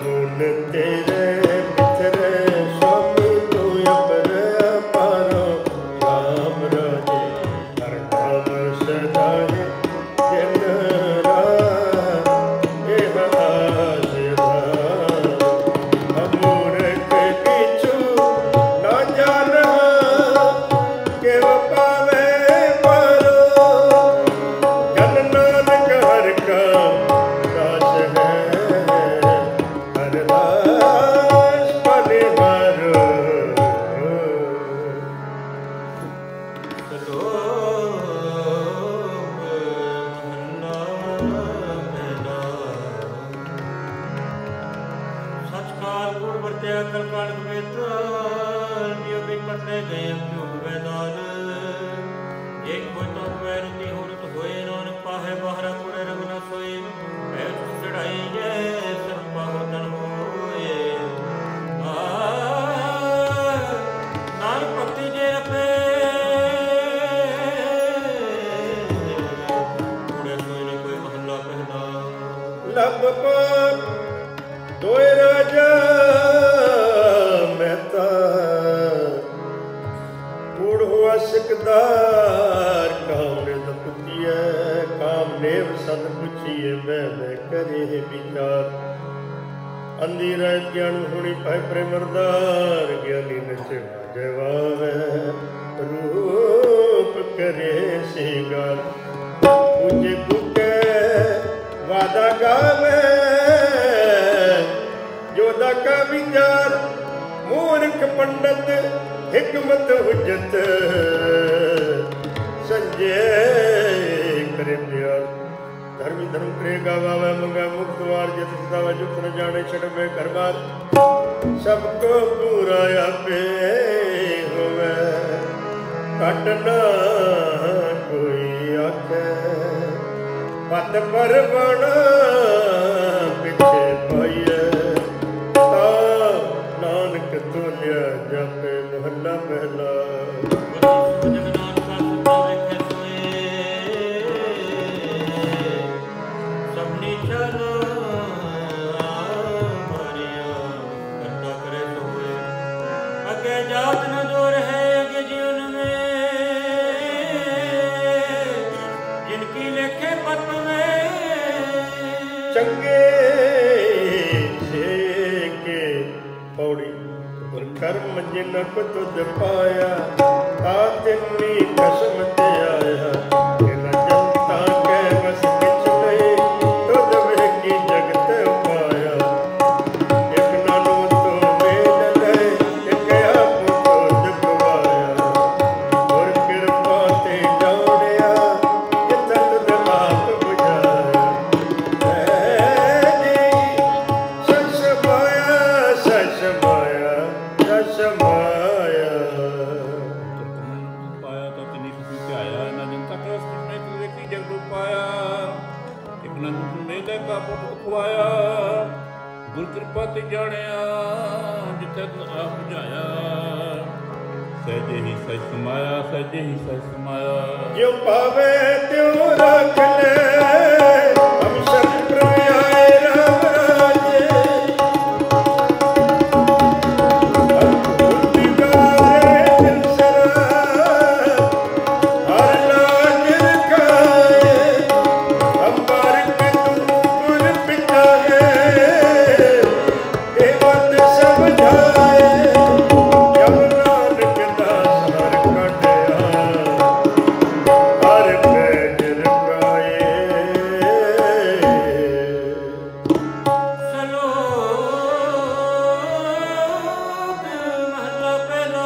ਗੁਣ ਤੇਰੇ ਮਿੱਤਰੇ ਸਵਾਮੀ ਤੂੰ ਅਪਰ ਅਪਾਰੋ ਰਾਮ ਰਾਜੇ ਹਰ ਨਾਮ ਸਦਾਏ ਜਿਨ ਰਾਮ ਇਹ ਆਸਿਰਾ ਅਮੂਰਖ ਕਿਛੂ ਨਾ ਜਾਣਾ ਕਿਵ ਪਾਵੇ ਪਾਰੋ ਜਨ ਨਾਨਕ ਹਰ ਕਾ ਦਾਸ ਹੈ ਹਰਦਾਸ ਪਨਿਵਾਰੋ ਸਚਕਾਲ ਗੁਰ ਵਰਤਿਆ ਕਲ ਕਾਲ ਬੇਤਲ ਜਿਉ ਬਿਨ ਪਟਨੇ ਗਏ ਅਪਿਓ ਵੈਦਾਨ ਇੱਕ ਹੋਇ ਤੋ ਵੈਰਤੀ ਹੋਰਤ ਹੋਏ ਨਾਨਕ ਪਾਹੇ ਬਾਹਰਾ ਕੁੜੇ ਰੰਗ ਨਾ ਸੋਏ ਐਤ ਚੜਾਈ ਜੈ ਸਰਬ ਪਾਹੁ ਤਨ ਹੋਏ ਨਾਨਕ ਭਗਤੀ ਜੇ ਆਪੇ ਕੁੜੇ ਸੋਏ ਨੇ ਕੋਈ ਮਹੱਲਾ ਪਹਿਲਾ। ਲੱਭ ਪਾਰ ਦੋਏ ਰਾਜਾ ਮਹਿਤਾ ਕੂੜ ਹੁਆ ਸਿਕਦਾਰ ਕਾਮ ਨੇ ਦਪੁਤੀਐ ਕਾਮ ਨੇ ਸਦ ਪੁੱਛੀਏ ਮੈਂ ਕਰੇ ਵਿਚਾਰ अंधी रहत ज्ञान हुणी पाए प्रेमरदार ज्ञानी नचे जवावे रूप करे सिंगार पूजे कुके वादा गावे जोदा का विचार मूर्ख पंडित हिकमत हुज्जत संजय करे प्यार धर्मी धर्म करे गावे मंगा मुक्त वार जित सदावा जुक्त न जाने छड़ में घर बार सबको पूरा आपे होवे कटना कोई आखे पत पर बना पिछे पाइए नानक तोलिया जापे मोहल्ला पहला जात न जोर है कि जीवन में जिनकी लेखे पत में चंगे से के पौड़ी और कर्म जिनक तुझ पाया आतिनी कसम ते आया कि न जनता के बस किछ नहीं तुझ में की जगत पाया एक नानू तो मेल ले एक आप जगवाया और कृपा ते जानिया कि तन दिमाग बुझाया सच माया सच माया सच माया ਪਾਇਆ ਤਾਂ ਤਿਨੀ ਖੁਸ਼ੀ ਤੇ ਆਇਆ ਨਾ ਜਨਤਾ ਕੇ ਉਸ ਨੇ ਤੂੰ ਵੇਖੀ ਜਗ ਪਾਇਆ ਇੱਕ ਨਾ ਤੂੰ ਮੇਲੇ ਕਾ ਪੁੱਤ ਖਵਾਇਆ ਗੁਰ ਕਿਰਪਾ ਤੇ ਜਾਣਿਆ ਜਿੱਥੇ ਤੂੰ ਆਪ ਬੁਝਾਇਆ ਸਹਿਜੇ ਹੀ ਸਹਿਜ ਸਮਾਇਆ ਸਹਿਜੇ ਹੀ ਸਹਿਜ ਸਮਾਇਆ जो पावे त्यों रख ले हम सब प्रभु आए राम राजे बुद्धि गारे दिल सरा हर लाज रखाए अंबर के तुम पिता है देवत समझाए जब नानक दास हर कटया हर पैज रखाए ਸਲੋਕ ਮਹਲਾ ਪਹਿਲਾ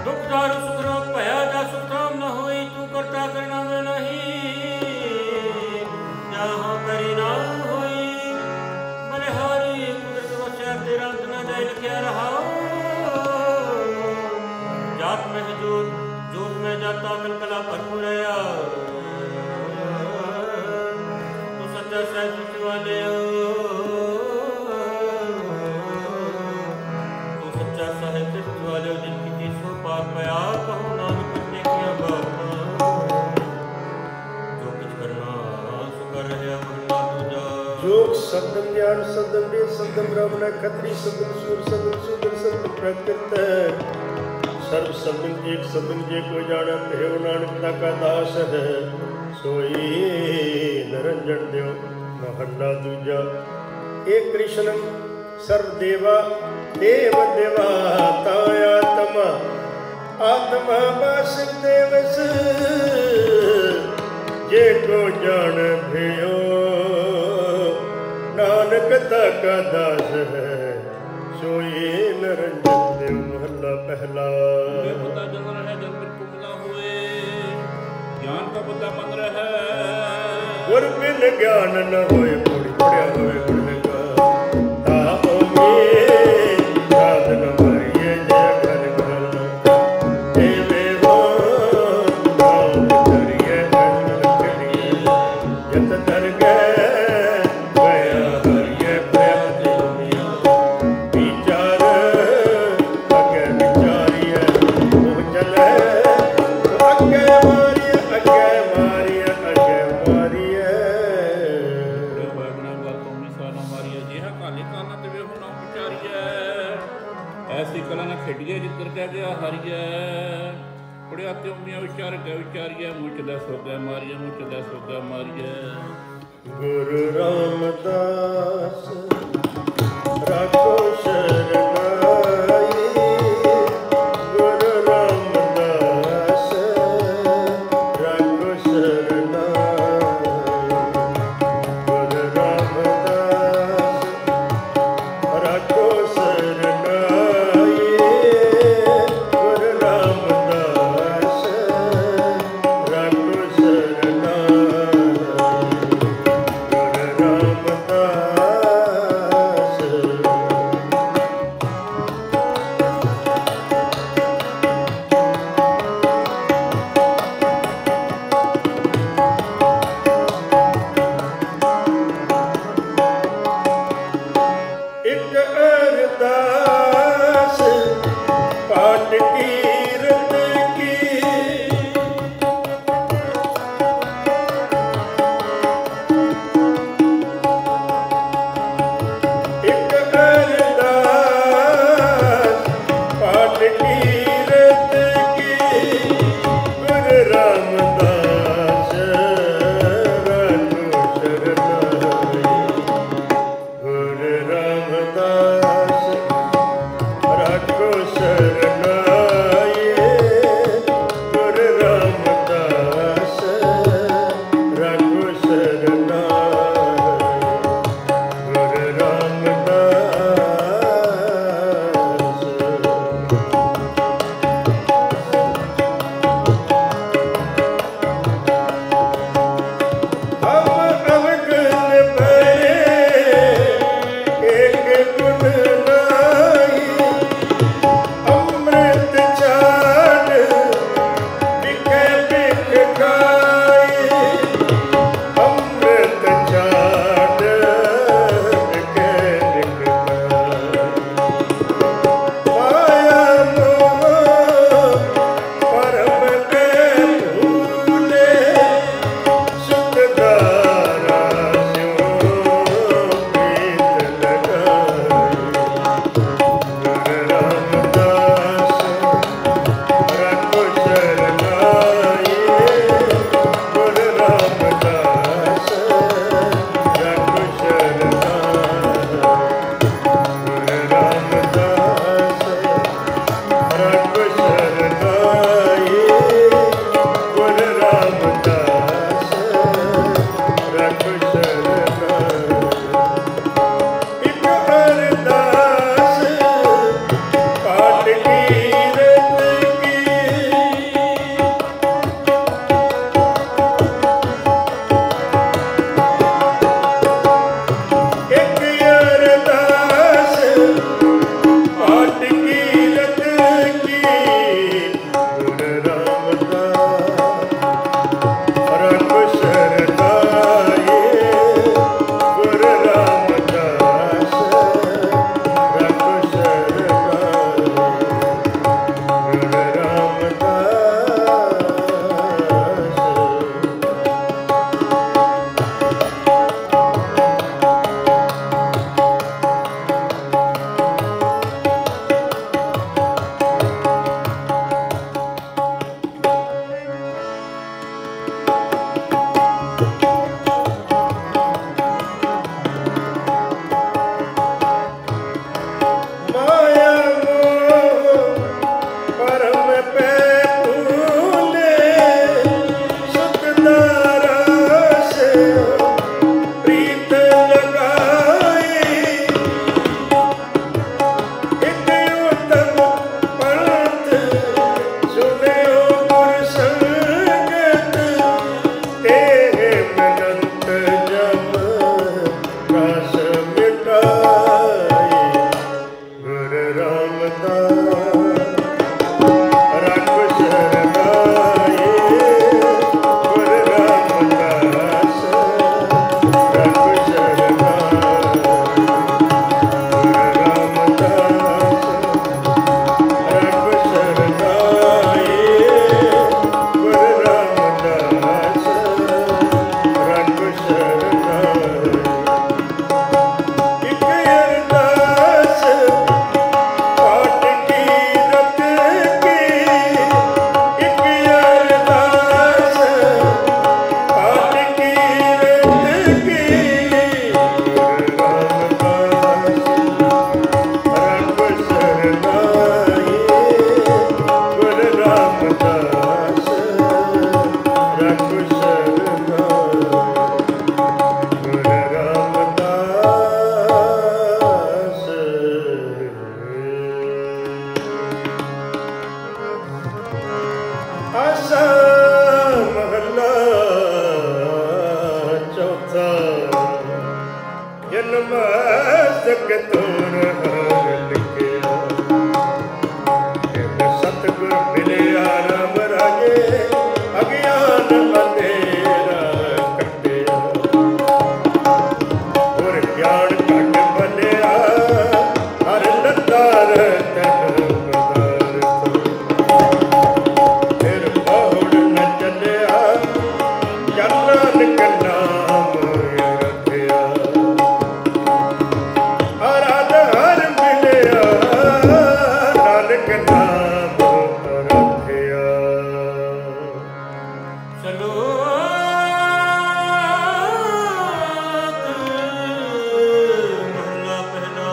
ਦੁਖ ਦਾਰੂ ਸੁਖ ਰੋਗ ਭਇਆ ਜਾ ਸੁਖ ਰਾਮ ਨ ਹੋਈ ਤੂੰ ਕਰਤਾ ਕਰਨਾ ਮੈਂ ਨਹੀਂ ਜਾਹੋ ਕਰੀ ਨਾ ਹੋਈ ਬਲਿਹਾਰੀ ਕੁਦਰਤ ਵਸਿਆ ਤੇਰਾ ਅੰਤ ਨਾ ਜਾਇ ਲਿਖਿਆ ਰਹਾ ਜਾਤ ਮੈਂ ਜੋਤ ਜੋਤ ਮੈਂ ਜਾਤਾ ਕਲ ਕਲਾ ਭਰਪੂਰ ਰਹਾ ਤੂੰ ਸੱਚਾ ਸਹਿਜ ਵਾਲੇ ਤੂੰ ਸੱਚਾ ਸਾਹਿਬ ਵਾਲੇ ਜਿਨਕੀ ਕੀ ਸੋ ਪਾਰ ਪਿਆ ਕਹੋ ਨਾਨਕ ਤੇ ਕੀਆਂ ਬਾਤਾਂ ਜੋ ਕੁਛ ਕਰਨਾ ਸੋ ਕਰ ਰਿਹਾ ਮਹਲਾ ਦੂਜਾ जोग शब्दम ज्ञान शब्दम वेद शब्दम ब्राह्मण खत्री शब्दम सूर शब्दम शूद्र शब्द प्रकृत सर्व शब्दम एक शब्दम जे को जाना देव नानक का दास है सोई निरंजन देव महला दूजा एक कृष्ण सर्व देवा देव देवा तायात्मा आत्मा वासुदेवस जे को जान भयो नानक का दास है सोई निरंजन देव महला पहला ਇਹ ਬੰਦਾ ਜਨ ਰਹਿ ਜਨ ਬਿਲਕੁਲ ਨਾ ਹੋਏ ਗਿਆਨ ਦਾ ਬੰਦਾ ਮਨ ਰਹਿ गुर बिन ज्ञान न होए पढ़ी पढ़िया होए गुण लगा ताओ में साधन मरिए जय घर घर देवे वो नाम करिए जन करिए जत धर गए गया हरिए प्रेम दुनिया विचार अगे विचारिए वो चले अगे मारिए अगे मारिए अगे मारिए ਹੋਇਆ ਬਿਨਾ ਗੱਲ ਤੋਂ ਨਹੀਂ ਸਾਨਾ ਮਾਰੀਏ ਜਿਹਾ ਕਾਲੇ ਕਾਨਾ ਤੇ ਵੇ ਹੁਣ ਵਿਚਾਰੀਏ ਐਸੀ ਕਲਾ ਨਾ ਖੇਡੀਏ ਜਿੱਧਰ ਕਹਿ ਗਿਆ ਹਾਰੀਏ ਪੜਿਆ ਤੇ ਉਮੀਆਂ ਵਿਚਾਰ ਕੇ ਵਿਚਾਰੀਏ ਮੁੱਚ ਦਾ ਸੋਗਾ ਮਾਰੀਏ ਮੁੱਚ ਦਾ ਸੋਗਾ ਮਾਰੀਏ गुरु रामदास ਨਾਨਕ ਤੁਰ ਹਰ ਲਿਖਿਆ। ਜਿਨ ਸਤਿਗੁਰ ਮਿਲਿਆ ਰਾਮ ਰਾਜੇ ਅਗਿਆਨ ਅੰਧੇਰਾ ਕੱਟਿਆ। ਗੁਰ ਗਿਆਨ ਘਟ ਬਲਿਆ ਹਰ ਲੱਤਾਰ ਤਨ ਪਦਾਰਥ। ਫਿਰ ਬਹੁੜ ਨ ਚੱਲਿਆ ਜਨ ਨਾਨਕ ਨਾਮ ਰੱਖਿਆ। ਆਰਾਧ ਹਰ ਮਿਲਿਆ ਨਾਨਕ ਨਾਮ ਰੱਖਿਆ। ਸਲੋਕ ਮਹਲਾ ਪਹਿਲਾ।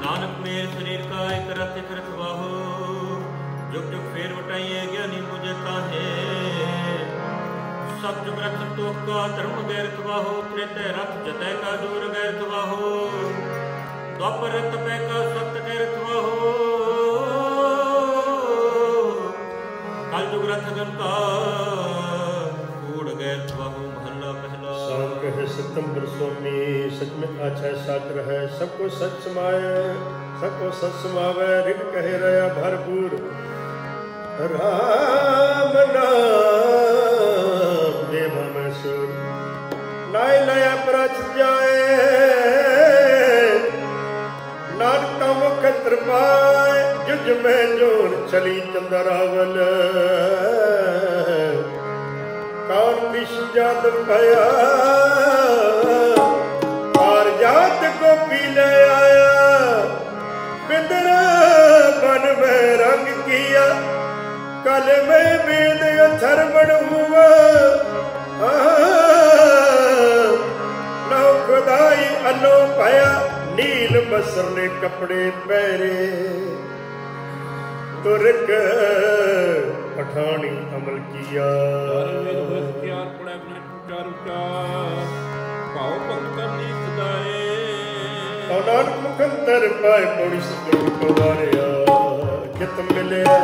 ਨਾਨਕ ਮੇਰ ਸਰੀਰ ਕਾ ਇਕ ਰਤ ਇਕ ਰਖਵਾਹੋ। ਜੁਗ ਜੁਗ ਫੇਰ ਵਟਾਈਏ ਗਿਆਨੀ ਮੁਝੇ ਤਾਹੇ। ਸਤ ਜੁਗ ਰਖ ਸੰਤੋਖ ਕਾ ਧਰਮ ਗੈਰ ਖਵਾਹੋ। ਤ੍ਰੇਤੈ ਰਥ ਜਤੈ ਕਾ ਦੂਰ ਗੈਰ ਖਵਾਹੋ। ਦੁਆਪਰ ਤਪੈ ਕਾ ਸਤ ਗੈਰ ਖਵਾਹੋ। ਕਲ ਜੁਗ ਰਥ ਗਨ ਕਾ ਕੂੜ ਗੈਰ ਖਵਾਹੋ। ਮਹੱਲਾ ਪਹਿਲਾ। शाम कहे सितंबर स्वामी सच में आछा साच रहे। सबको सच समाये सबको सच समावे। ऋण कहे रहा भरपूर राम नाम देवा में सुर। नाय नया प्रच जाए नानक का मुख कृपाए। जुज में जोर चली चंद्रावल कौन विष जात भया। पार जात को पी ले आया बिंदरा बन में रंग किया। कल में वेद अथर बन हुआ नौ खुदाई अलो पाया। नील बसर ने कपड़े पहरे तुरक पठानी अमल किया। ਸਾਰੇ ਵੇਦ ਹੋਏ ਸਚਿਆਰ ਪੜਿਆ ਬਿਨ ਉਚਾਰ ਉਚਾਰ। ਭਾਉ ਭਗਤ ਕਰਨੀ ਸਦਾਏ। ਨਾਨਕ ਮੁਖੰਦਰ ਪਾਏ ਪੌੜੀ ਸਤਿਗੁਰ ਕੋ ਵਾਰਿਆ। ਜਿਤ ਮਿਲਿਆ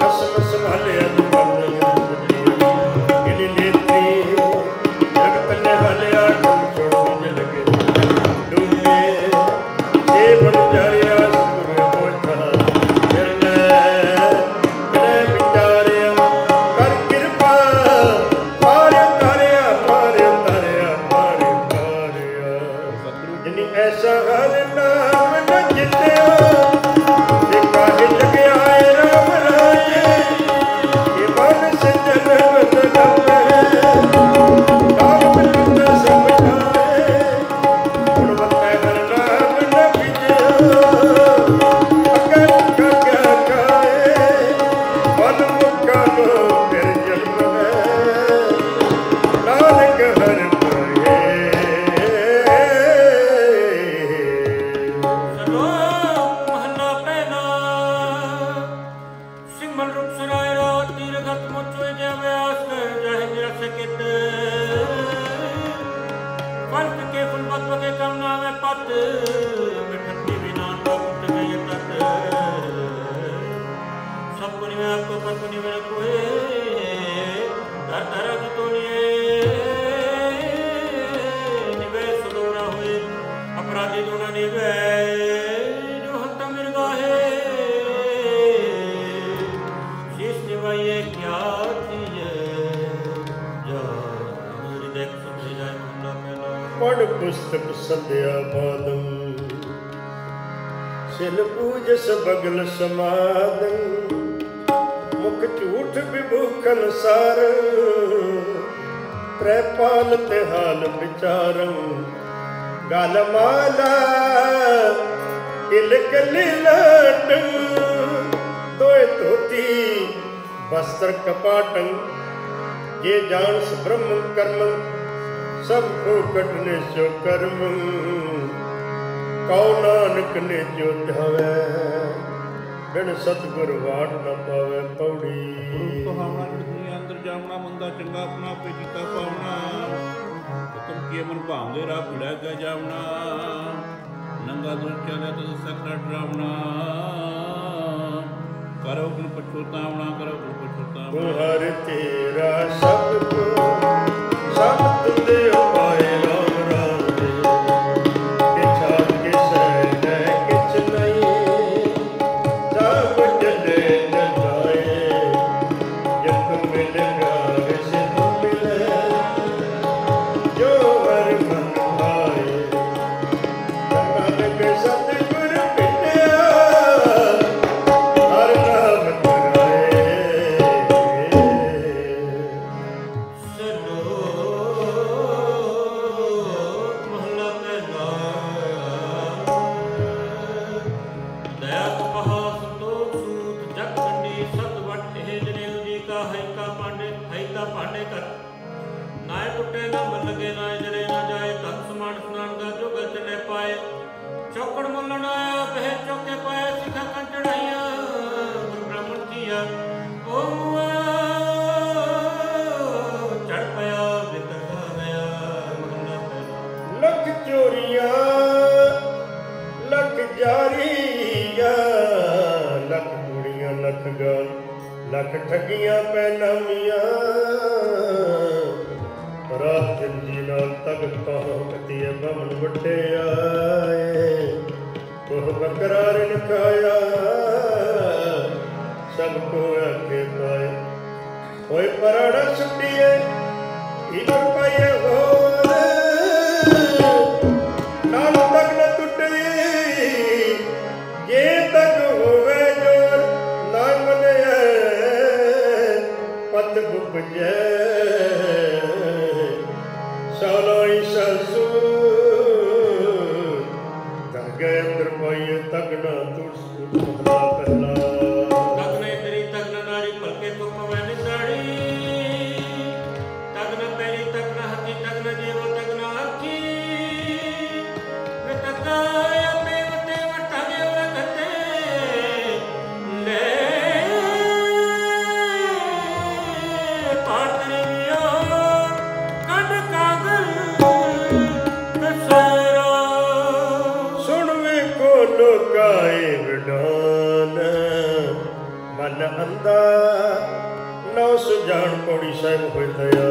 ਕਸਮ ਸੰਭਾਲਿਆ ਦੁਪੰਨ ਇਨੀ ਨੇਤਰੀ ਜਗਤ ਨੇ ਹਲਿਆ। ਤੁਮ ਛੋੜ ਮੁਝ ਲਗੇ ਡੂਬੇ ਜੇ ਬਨ ਜਾਰਿਆ। ਸਤਿਗੁਰ ਪੋਠਾ ਫਿਰਨੇ ਤੇਰੇ ਵਿਚਾਰਿਆ। ਕਰ ਕਿਰਪਾ ਪਾਰ ਤਾਰਿਆ ਪਾਰ ਤਾਰਿਆ ਪਾਰ ਤਾਰਿਆ। ਜਿਨੀ ਐਸਾ ਹਰ ਨਾਮ ਨ ਜਿਤਿਆ। ਜੇ ਕਾਹੇ ਜਗਿਆ ਏ ਰਾਮ ਰਾਜੇ। ਇਹ ਮਨ ਸਜਨ ਬਦਨਾਮੇ। ਨਾਮ ਮਿਲਤ ਸਮਝਾਏ ਗੁਣਵੰਤੈ ਹਰ ਨਾਮ ਨ ਵਿਜਿਆ। ਅਗਰ ਕਾ ਕਾਏ ਮਨ ਮੁਕਾ ਨੂੰ ਫਿਰ ਜਨਮ ਹੈ। ਨਾਨਕ ਹਰ ਪਾਏ। ਸਲੋਕ ਮਹੱਲਾ ਪਹਿਲਾ। ਸਿਮਲ ਰੂਪ ਸਰਾਇ ਰਾਤ ਤੀਰ ਗਤ ਮੁਚੋਇ ਜੈ ਵਿਆਸ ਕਰ ਜਾਹਿ ਨਿਰਸ ਕਿਤ। ਫਲਕ ਕੇ ਫੁਲ ਬਤ ਬਗੇ ਕਮ ਨਾਵੇ ਪਤ। ਮਿਠਤੀ ਬਿਨਾਨ ਬਖਤ ਗਈ ਤਤ। ਸਭ ਕੁ ਨਿਵੇ ਆਪਕੋ ਪਰ ਕੁ ਨਿਵੇ ਨ ਕੋਏ। ਧਰ ਧਰ ਜਿਤੋ ਨਿਏ ਨਿਵੇ ਸੁਲੋ ਨਾ ਹੋਏ। अपराधी दोना निभे जो हत्ता मिर्गाहे। शीश निभाइए क्या चीज़ जा हृदय समझ जाए। महला पहला। पढ़ पुस्तक संध्या बादम सिल पूजस बगल समादन। मुख झूठ विभूखन सार त्रेपाल तिहाल विचारम। गल माला तिलक लीलाटं। दोए धोती वस्त्र कपाटं। ये जानस ब्रह्म कर्म सब को कटने सो कर्म। कौ नानक ने जो ध्यावे बिन सतगुर वाट न पावे। पौड़ी ਗੁਰੂ ਕਹਾਵਣਾ ਦੁਨੀਆ ਅੰਦਰ ਜਾਵਣਾ। ਮੰਦਾ ਚੰਗਾ ਆਪਣਾ ਆਪੇ ਕੀਤਾ ਪਾਉਣਾ। ਹੁਕਮ ਕੀਏ ਮਨ ਭਾਉਂਦੇ ਰਾਹ ਭੁਲਿਆ ਗਿਆ ਜਾਵਣਾ। ਨੰਗਾ ਦੁਰ ਚੱਲਿਆ ਤਦ ਸਕਰਾ ਡਰਾਵਣਾ। ਕਰੋ ਗੁਣ ਪਛੋਤਾਵਣਾ ਕਰੋ ਗੁਣ ਪਛੋਤਾਵਣਾ। ਹਰ ਤੇਰਾ ਸਭ ਕੋ ਸਭ ਤੁਦੇ ਪਾਏ ਰਾਮ ਰਾਮ। ਦਾ ਭਾਂਡੇ ਕਰ ਨਾਏ ਟੁੱਟੇ ਨਾ ਮਨ ਲਗੇ ਨਾਏ ਜਰੇ ਨਾ ਜਾਏ ਧਨ ਸਮਾਨ ਸਨਾਨ ਦਾ ਜੋ ਗਲ ਚਲੇ ਪਾਏ ਚੌਕੜ ਮੁੱਲਣ ਆਇਆ ਬਹਿ ਚੌਕੇ ਪਾਇਆ ਸਿਖਾ ਕੰਨ ਚੜਾਈਆਂ ਗੁਰੂ ਬ੍ਰਾਹਮਣ ਜੀਆ ਓ ਮੁਆ ਚੜ ਪਿਆ ਵਿਤਰ ਗਿਆ ਮਹਲਾ ਪਹਿਲਾ ਲੱਖ ਚੋਰੀਆਂ ਲੱਖ ਜਾਰੀਆਂ ਲੱਖ ਕੁੜੀਆਂ ਲੱਖ ਗਾਲ ਲੱਖ ਠੱਗੀਆਂ ਪੈਨਾਮੀਆਂ ਰਾਤ ਜੀ ਨਾਲ ਤਗ ਕਹੋ ਕਤੀਏ ਬਮਨ ਵੱਟਿਆ ਕੋਹ ਬੱਕਰਾ ਰਿਨ ਖਾਇਆ ਸਭ ਕੋ ਆਖੇ ਪਾਏ ਹੋਏ ਪਰਾੜਾ ਸੁੱਟੀਏ ਇਧਰ ਪਾਏ ਹੋਰ ਨਾਲ ਤੱਕ ਨਾ ਟੁੱਟੇ ਜੇ ਤੱਕ ਹੋਵੇ ਜੋਰ ਨਾ ਮੰਨਿਆ ਪਤ ਗੁਪਜੈ ਸਾਲਾਈ ਸਸੂ ਦਰਗਹਿ ਅੰਦਰ ਪਾਈਏ ਤਗਨਾ ਤੁਰਸ ਮਹਲਾ ਪਹਿਲਾ ਤਗਨੇ ਤੇਰੀ ਤਗਨ ਨਾਰੀ ਭਲਕੇ ਤੋਂ ਪਵੈ ਨਿਸਾੜੀ ਤਗਨ ਪੈਰੀ ਤਗਨ ਹੱਥੀ ਤਗਨ ਜੀਵ ਤਗਨ ਆਖੀ ਵੇ ਤਗਾ ਆਪੇ ਵਤੇ ਵਟਾਗੇ ਵਖਤੇ ਲੈ ਪਾਤਰੀਓ ਕੰਡ ਕਾਗਲ ਦਸਰਾ ਸੁਣ ਵੇਖੋ ਲੋਕਾਏ ਵਿਡਾਨ ਮਨ ਅੰਦਾ ਨੌ ਸੁਜਾਨ ਪੌੜੀ ਸਾਹਿਬ ਹੋਇ ਦਇਆ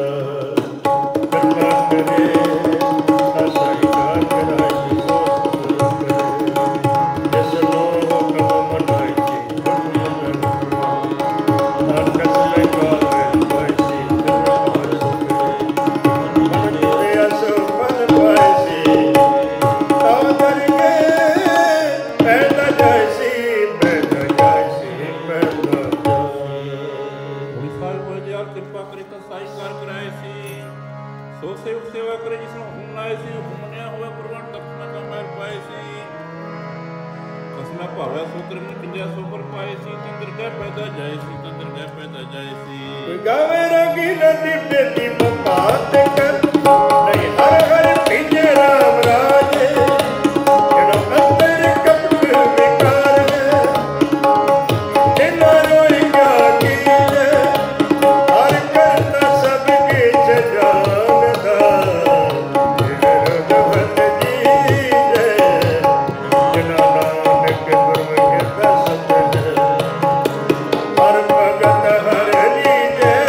ਕਰਨਾ ਕਰੇ ਅਸਾਈ ਕਾਰ ਕਰਾਈ ਸੋਚ ਕਰੇ ਜਿਸ ਨੋ ਹੁਕਮ ਮਨਾਈ ਜੀ ਨਾਨਕ ਸਲੇ ਕਾਲ ਪਾਈਸੀ ਮਨ ਤੇ ਅਸ ਮਨ ਪਾਈਸੀ ਤਾਂ ਦਰਗੇ ਪੈਦਾ ਜਾਇਸੀ ਪੈਦਾ ਜਾਇਸੀ ਪੈਦਾ ਹੁਣ ਸਾਹਿਬ ਹੋਏ ਜੀ ਆਪ ਕਿਰਪਾ ਕਰੀ ਤਾਂ ਸਾਈ ਕਾਰ ਕਰਾਏ ਸੀ ਸੋ ਸੇਵਕ ਸੇਵਾ ਕਰੇ ਜਿਸ ਨੂੰ ਹੁਕਮ ਲਾਏ ਸੀ ਹੁਕਮ ਮੰਨਿਆ ਹੋਇਆ ਪ੍ਰਵਾਨ ਦਖਣਾ ਦਾ ਮਹਿਰ ਪਾਏ ਸੀ ਕਸਨਾ ਭਾਵੈ ਸੋ ਕਰਮ ਨੇ ਕਿੰਜਿਆ ਸੋ ਪਰ ਪਾਏ ਸੀ ਤੰਦਰ ਗਹਿ ਪੈਦਾ ਜਾਏ ਸੀ ਤੰਦਰ ਗਹਿ ਪੈਦਾ ਜਾਏ ਸੀ ਗਾਵੇ ਰੋਗੀ ਨਦੀ ਬੇਦੀ ਮਪਾਤ ਕਰ ਨਹੀਂ ਹਰ ਹਰ ਪਿੰਜੇ ਰਾਮ ਰਾਜੇ ਜਿਹੜਾ ਅੰਦਰ ਕਪਟ ਵਿਕਾਰ ਹੈ ਜਿਨਾ ਰੋਈਗਾ ਕੀ ਹਰ ਕਰਤਾ ਸਭ ਕਿਛ ਜਾਣਦਾ ਰਗਵਤ ਜੀ ਜੈ ਜਿਨਾ ਨਾਨਕ ਗੁਰਮੁਖ ਦਸਤ ਹਰ ਭਗਤ ਹਰ ਲੀਜੈ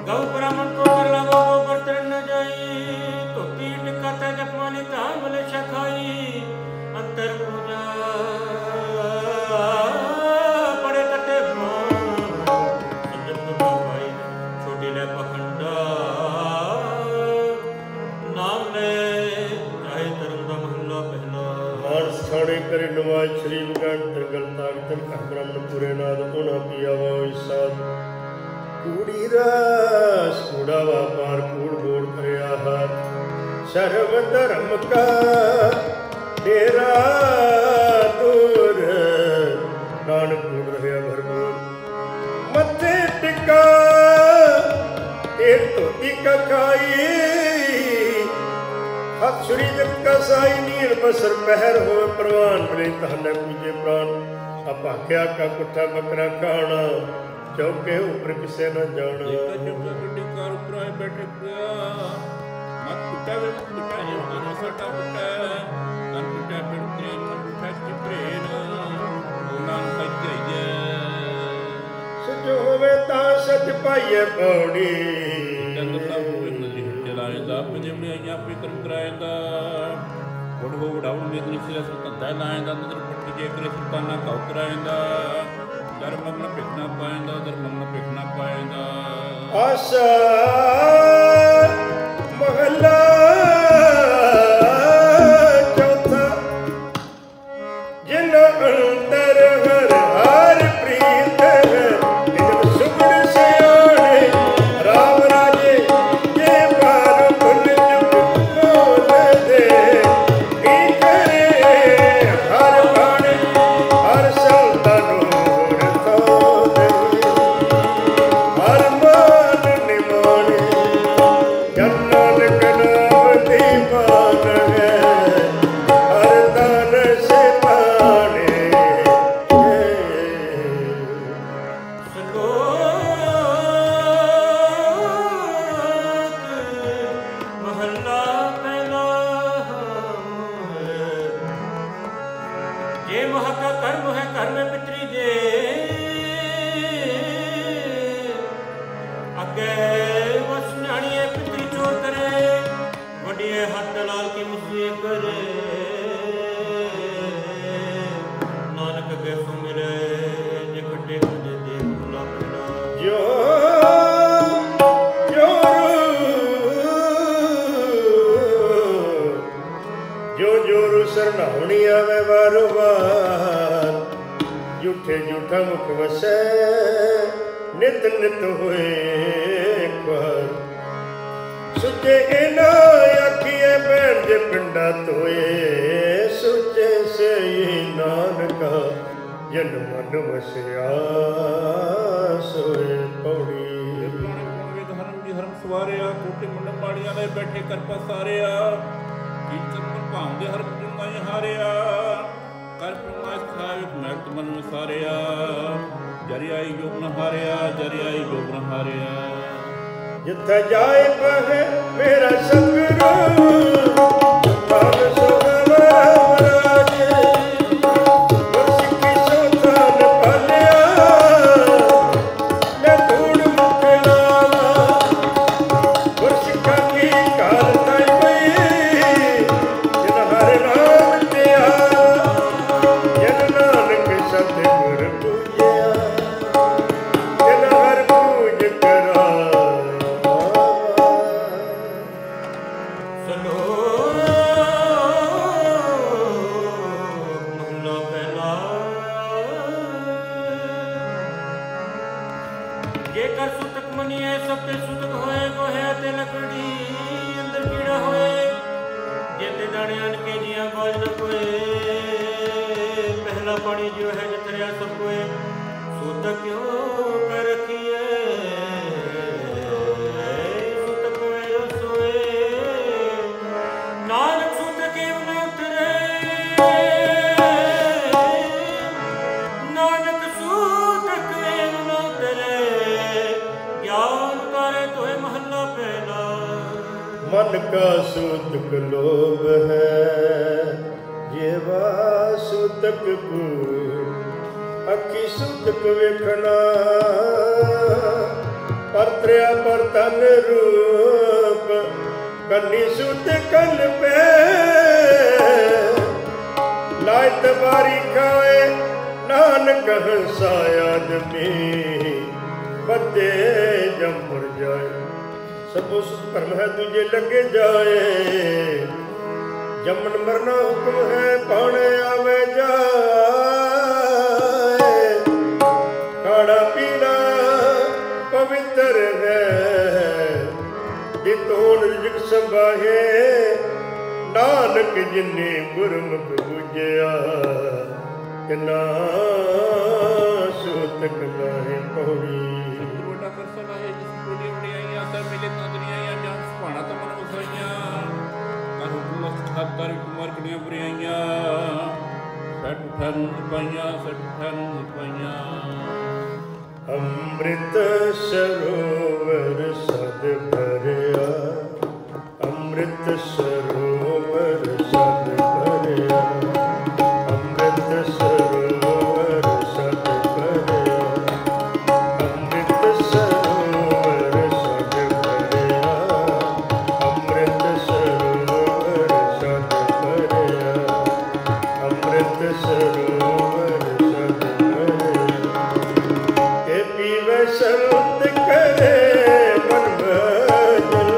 ਗਉ ਬ੍ਰਾਹਮਣ ਕੋ ਕਰ ਲਾਵੋ ਗੋਬਰ ਤਰਨ ਨ ਜਾਈ ਧੋਤੀ ਟਿਕਾ ਤੇ ਜਪਮਾਨੀ ਧਾਮ ਬਲੇ ਸ਼ਖਾਈ ਅੰਤਰ ਪੂਜਾ ਬੜੇ ਕੱਟੇ ਸੰਜਮ ਨੂੰ ਭਾਈ ਛੋਟੀ ਲੈ ਪਖੰਡਾ ਨਾਮ ਲੈ ਚਾਹੇ ਧਰਮ ਦਾ ਮਹੱਲਾ ਪਹਿਲਾ ਮਾਨਸ ਖਾਣੇ ਕਰੇ ਨਵਾਜ ਸ਼੍ਰੀ ਵਿਗਣ ਤਿਰਗਲ ਤਾਗਤਨ ਕਰ ਬ੍ਰਹਮਣ ਪੂਰੇ ਨਾਦ ਹੋਣਾ ਪੀਆ ਵਾ ਸਾਧ ਕੂੜੀ ਰਸ ਕੂੜਾ ਵਾਪਾਰ ਕੂੜ ਗੋੜ ਕਰਿਆ ਹਾਰ ਸਰਵ ਧਰਮ ਕਾ ਤੇਰਾ ਦੂਰ ਨਾਨਕ ਕੂੜ ਰਹਿਆ ਭਰਪੂਰ ਮੱਥੇ ਟਿਕਾ ਤੇਰ ਧੋਤੀ ਕਾ ਖਾਈ ਹੱਥ ਛੁਰੀ ਜਪ ਕਾ ਸਾਈ ਨੀਲ ਬਸਰ ਪਹਿਰ ਹੋਏ ਪ੍ਰਵਾਨ ਬਲੇ ਤਹਨੇ ਪੂਜੇ ਪ੍ਰਾਨ ਅਪਾਖਿਆ ਕਾ ਕੁੱਠਾ ਬੱਕਰਾ ਖਾਣਾ ਚੌਕੇ ਉੱਪਰ ਕਿਸੇ ਨਾ ਜਾਣਾ ਜੇਕਾ ਚੁੱਕਾ ਗੱਡੀ ਕਾਰ ਉੱਪਰ ਆਏ ਬੈਠੇ ਪਿਆ ਮਤ ਕੁੱਟਾ ਵੇ ਮਤ ਕੁੱਟਾ ਜੇ ਮਨ ਸਾਡਾ ਕੁੱਟਾ ਤਨ ਕੁੱਟਾ ਫਿਰ ਤੇਰੇ ਮਨ ਕੁੱਟਾ ਚਿਪਰੇਨ ਉਹਨਾਂ ਨੂੰ ਸੱਚਾਈਏ ਸਜੋ ਹੋਵੇ ਤਾਂ ਸੱਚ ਪਾਈਏ ਪੌੜੀ ਜੰਗ ਸਭ ਹੋਵੇ ਨਦੀ ਚਲਾਏਂਦਾ ਪੰਜਵੇਂ ਆਈਆਂ ਆਪੇ ਕਰਮ ਕਰਾਏਂਦਾ ਵਡ ਹੋ ਵਡਾਉ ਮੇਦਨੀ ਸਿਰ ਸੁਲਤਾਨ ਲਾਏਂਦਾ ਨਦਰ ਪੱਟੀ ਜੇ ਕਰੇ ਸੁਲਤਾਨਾ ਕਉ ਕਰਾਏਂਦਾ ਧਰਮ ਨਾ ਪਿਖਣਾ ਪਾਏਂਦਾ ਧਰਮ ਨਾ ਪਿਖਣਾ ਪਾਏਂਦਾ ਆਸਾ ਮਹਲਾ ਚੌਥਾ ਜਿਨ ਅੰਦਰ ਹਰ ਹਰ ਪ੍ਰੀਤ ਹੈ ਜਿਨ ਸੁਗਣ ਸਿਆਣੇ ਰਾਮ ਰਾਜੇ ਜੇ ਬਾਰ ਭੁੱਲ जे महा का कर्म है घर में पितरी दे अगे वस न्याणिए पितरी चोर करे वडिए हाथ दलाल की मुझे करे नानक के सो मिले जे खट्टे खुदे दे भूला पड़ा जो जोरू सरनावणी आवे वारो वार झूठे झूठा मुख वसै नित नित होए पर सुचे इना आखिए बैठ जे पिंडा तोए सुचे से नानका जन मन वसया सोए पौड़ी धर्म जी हरम सवारिया कोटे मंडप माड़ियां ले बैठे कर पसारिया कीर्तन पर भांदे हर जुर्माई हारिया कर प्रमाश खाए मैत मन विसारिया जरियाई योग न हारिया जरियाई योग न हारिया जिथे जाए पहे मेरा सतगुरु भाग सोहराजे गुरसिक्खी सोथान पालिया ले धूड़ मुख लावा गुरसिक्खा की काल ताई पई जिन हर नाम दिया जिन नानक सतगुर पूजिया जिन हर पूज करा जेकर सुतक मनिए सबते सुतक होए गोहे ते लकड़ी अंदर कीड़ा होए जेते दाने अन के जिया बाज न कोए पहला पानी जो है जतरिया सब कोए सुतक क्यों कर रखिए सुतक होए जो सोए नानक सुतक एवं न उतरे नानक सुतक एवं न उतरे ज्ञान उतारे तोहे महला पहला मन का सूतक लोभ है जेवा सूतक को अखी सूतक वेखना परत्रिया पर तन रूप कन्नी सूत कन पे लायत बारी खाए नानक हंसाया जमी बदे जमर जाए सब उस भरम है तुझे लगे जाए जमन मरना हुक्म है पाने आवे जाए खाना पीना पवित्र है जितोन रिजक संभाहे नानक जिन्ने गुरमुख बुझया किना सूतक नाहे पौड़ी बड़ा कर सला है जिस बड़ी बड़ियां सब मिले तंदरियां जान सुभाना तो मन वसाइयां कर हुकुम खातर कुमार कड़ियां बुरियां सठ ठन पाइयां अमृत सरोवर सद भरिया अमृत सरोवर सद भरिया अमृत सरोवर सद भरिया अमृत सरोवर सद भरिया अमृत सरोवर सद भरिया अमृत सरोवर सद भरिया के पीवे संत करे मन भजन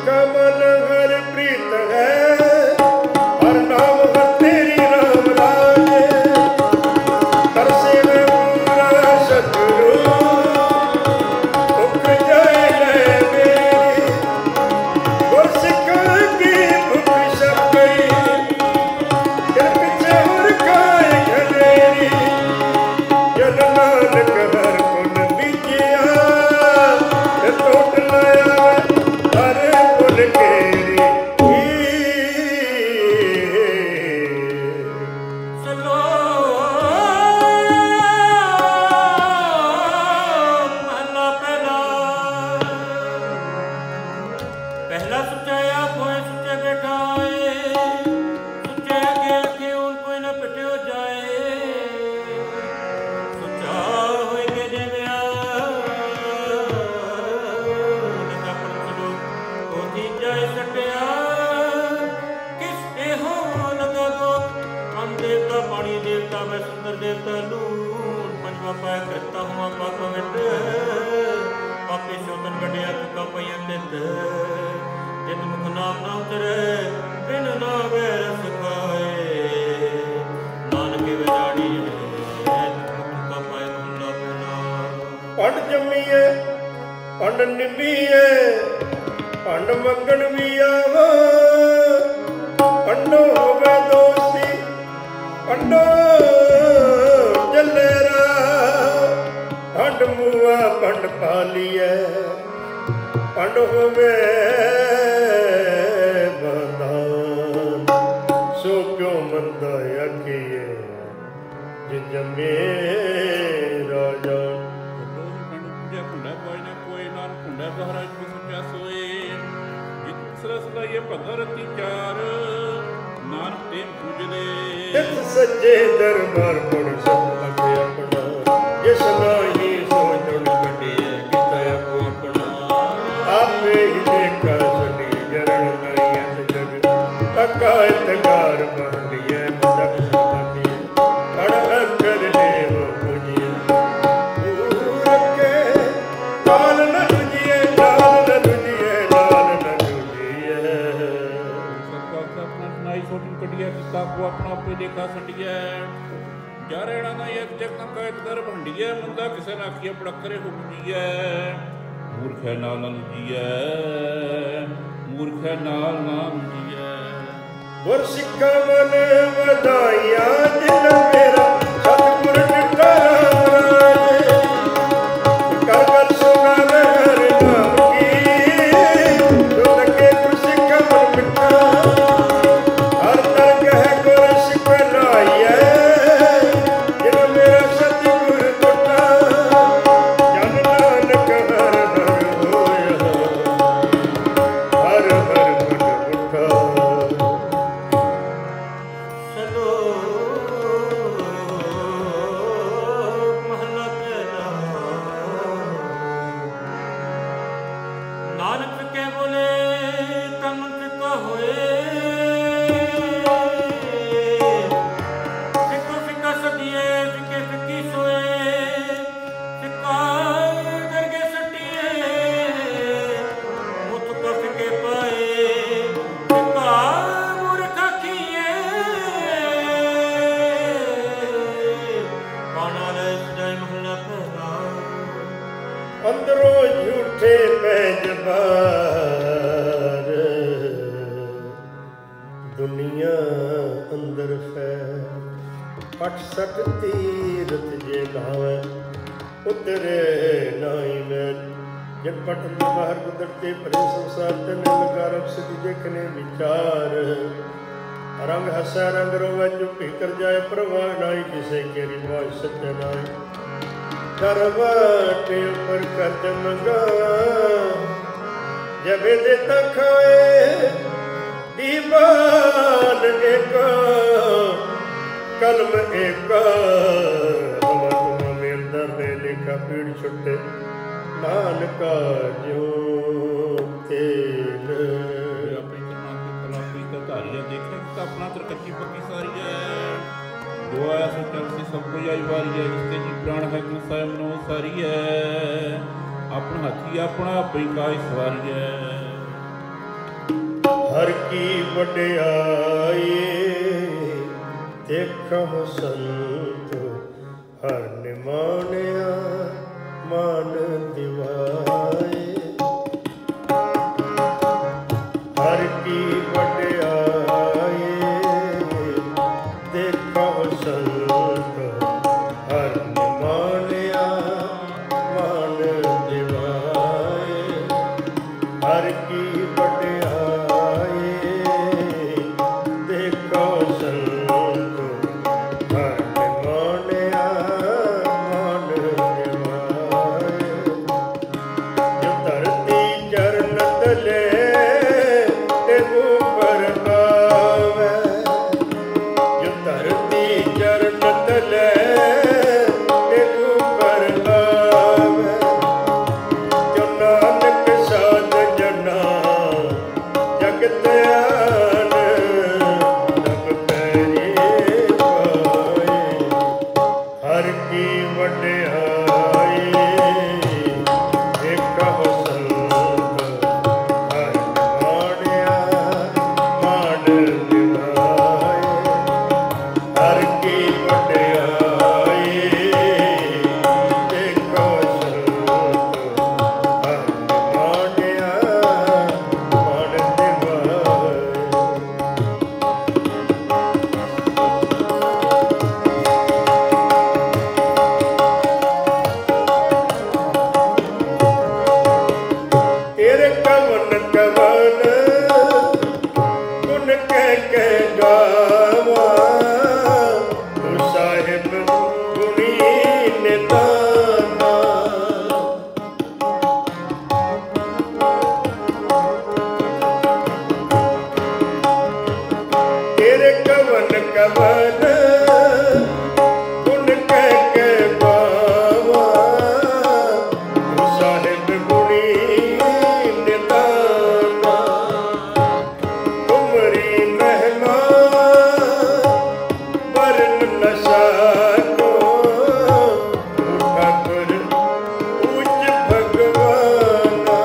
सिक्का मन हर प्रीत है, हर नाम हर तेरी राम लागे, तरसे में पूरा सतगुरु भुख जाए मेरी, गुर सिक्का की भुख सब गई, जन पिछे और खाए घनेरी, जन नानक हर पुन बीजिया, तोट लाया हर पुन केरी। चलो महला पहला, पहला सुच्चा आप होए सुच्चे बैठाए, सुच्चे आगे आगे उन कोई न पिटे जाए, सुच्चा होए के देविया लगा पर चलो ओ जाए सटिया, किस एहो लगा गो हम देवता पानी देवता मैं सुंदर देवता लून पंजवा पाया करता हूँ आपा पवित्र, पापी शोतन गड्या चुका पया तित, तित मुख नाम ना उतरे बिन ना वैर सखाए, नानक विजाड़ी चुका पाया मुल्ला पुना। पंड जम्मीए पंड निभीए पंड मंगण भी आवा, पंडो होवे दोस्ती पंडो जलेरा, पंड मुआ पंड पालिए पंड होवे बंदान, सो क्यों मंदा यकीए जिन जमे राजा। ਪੂਜਾ ਭੁੰਡਾ ਕੋਈ ਨਾ ਕੋਈ ਨਾਨ ਭੁੰਡਾ ਮਹਾਰਾਜ ਕੋ ਸੱਚਾ ਸੋਏ, ਜਿਤ ਸਰਸ ਦਾ ਇਹ ਭਗਰਤੀ ਚਾਰ, ਨਾਨਕ ਤੇ ਪੂਜਦੇ ਤਿਤ ਸੱਚੇ ਦਰਬਾਰ ਪੁਣ ਸਭ ਲਗੇ ਆਪਣਾ, ਜਿਸ ਨਾਹੀ ਸੋਚਣ ਕੱਢੀਏ ਕੀਤਾ ਆਪੋ ਆਪਣਾ, ਆਪੇ ਹੀ ਦੇਖਾ ਸਦੀ ਜਰਣ ਨਹੀਂ ਜਗ, ਤਕਾਇਤ ਗਾਰ ਮਹਲੀਏ ਮਦਕ ਸਦੀ, ਅੜ ਅੰਕਰ ਦੇਵ ਪੂਜੀਏ ਲਾਲ ਨ ਦੁਜੀਏ, ਲਾਲ ਨ ਦੁਜੀਏ, ਲਾਲ ਨ ਦੁਜੀਏ। ਆਪਣਾ ਸੁਣਾਈ ਛੋਟੀ ਕੱਢੀਏ, ਕੀਤਾ ਆਪੋ ਆਪਣਾ ਆਪੇ ਦੇਖਾ ਛੱਡੀਏ, ਜਾ ਰਹਿਣਾ ਨਾ ਇੱਕ ਜਗ ਨਾ ਕਾਇਤ ਕਰ ਭੰਡੀਏ, ਮੰਦਾ ਕਿਸੇ ਨਾ ਆਖੀਏ ਪੜਕਰੇ ਹੁਕਮੀਏ, ਮੂਰਖੇ ਨਾਲ ਨਾ ਲੁਜੀਏ, ਮੂਰਖੇ ਨਾਲ ਨਾ ਲੁਜੀਏ। ਗੁਰ ਸਿੱਖਾ ਮਨ ਵਧਾਈਆ ਦਿਲ ਮੇਰਾ, ਸਤਿਗੁਰ ਦਿੱਤਾ ਰਾਜ, ਕਰ ਕਰ ਸੁਣਾ ਹਰ ਨਾਮ ਕੀ, ਜੋ ਲੱਗੇ ਗੁਰ ਸਿੱਖਾ ਮਨ ਮਿੱਠਾ, ਹਰ ਤਰਕ ਹੈ ਗੁਰ ਸਿੱਖ ਲਾਈਐ, ਜਿਨ ਮੇਰਾ ਸਤਿਗੁਰ ਟੁੱਟਾ, ਜਨ ਨਾਨਕ ਹਰ ਹਰ ਹੋਇਆ, ਹਰ ਹਰ ਮਨ ਉੱਠਾ। चलो महला पहला, नानक के बोले तन फिका होए, फिको फिका सदिए फिके फिकी सोए, फिका करके सटिए मुत का फिके पाए, फिका मूर्ख आखिए, पाना ले सजाए महला पहला। ਅੰਦਰੋਂ ਝੂਠੇ ਪੈਜਬਾਰ, ਦੁਨੀਆ ਅੰਦਰ ਫੈ, ਪਟ ਸਟ ਤੀਰਥ ਜੇ ਲਾਵੇ, ਉਤਰੇ ਨਾਈ ਮੈਂ, ਜਨ ਪਟ ਬਾਹਰ ਕੁਦਰਤੇ ਭਰੇ ਸੰਸਾਰ ਤੇ ਨਿਲਕਾਰ ਅਪਸਦੀ ਦੇਖਨੇ ਵਿਚਾਰ, ਰੰਗ ਹਸੈ ਰੰਗ ਰੋਵੇ ਚੁੱਪੀ ਕਰ ਜਾਏ, ਪ੍ਰਵਾਹ ਨਾਈ ਕਿਸੇ ਕੇਰੀ ਬਾਜ ਸੱਚੇ ਨਾਈ, करवाटे ऊपर कदम गा, जब देता खाए दीवान एक, कलम एक, हम तुम्हें दर्द लिखा पीड़ छुट्टे, नानका जो तेल। ਆਪਣੀ ਕਰਨਾ ਤੇ ਕਲਾਪੀ ਤੇ ਧਾਰੀਆ ਦੇਖੇ ਤਾਂ ਆਪਣਾ ਤਰ ਕੱਚੀ ਪੱਕੀ ਸਾਰੀ ਹੈ, ਜੋ ਆਇਆ ਸੋ ਚੱਲ ਸੀ ਸਭ ਕੁਝ ਆਈ ਵਾਰੀ ਹੈ, ਜਿਸ ਤੇ ਜੀ ਪ੍ਰਾਣ ਹੈ ਤੂੰ ਸਵੈਮ ਨੂੰ ਸਾਰੀ ਹੈ, ਆਪਣਾ ਹੱਥੀ ਆਪਣਾ ਆਪੇ ਕਾਇ ਸਵਾਰੀ ਹੈ। ਹਰ ਕੀ ਵਡਿਆਈ ਦੇਖੋ ਸੰਤ ਹਰ ਨਿਮਾਣਿਆ ਮਨ ਦਿਵਾਏ। ਹਰ ਕੀ ਵਡਿਆਈ ਦੇਖੋ ਸੰਤ ਹਰ ਨਿਮਾਣਿਆ ਮਨ ਦਿਵਾਏ। ਹਰ ਕੀ ਵਡਿਆਈ ਦੇਖੋ ਸੰਤ ਹਰ ਨਿਮਾਣਿਆ ਮਨ ਦਿਵਾਏ। ਜੋ ਧਰਤੀ ਚਰਨ ਤਲੇ ਤੇ ਉਪਰ ਆਵੇ, ਜੋ ਧਰਤੀ ਚਰਨ ਤਲੇ ਤੇ ਉਪਰ ਆਵੇ। ਜੋ ਨਾਨਕ ਸਾਧ ਜਨਾ ਜਗਤ ਆਨ ਤਬ ਪੈਰੀ ਪਾਏ। ਹਰ ਕੀ ਵਡਿਆਈ ਦੇਖੋ ਸੰਤ ਹਰ ਨਿਮਾਣਿਆ ਮਨ ਦਿਵਾਏ। ਹਰ ਕੀ ਵਡਿਆਈ ਦੇਖੋ ਸੰਤ ਹਰ ਨਿਮਾਣਿਆ ਮਨ ਦਿਵਾਏ। ਤੇਰੇ ਕਵਨ ਕਵਨ ਗੁਣ ਕਹਿ ਕੇ ਗਾਵਾਂ। ਤੂੰ ਸਾਹਿਬ ਗੁਣੀ ਨਿਤਾਨਾ। ਤੇਰੇ ਕਵਨ ਕਵਨ ਗੁਣ ਕਹਿ ਕੇ ਗਾਵਾਂ। ਤੂੰ ਸਾਹਿਬ ਗੁਣੀ ਨਿਤਾਨਾ। ਤੁਮਰੀ ਮਹਿਮਾ ਵਰਨ ਨ ਸਕੋ। ਤੂੰ ਠਾਕੁਰ ਉੱਚ ਭਗਵਾਨਾ।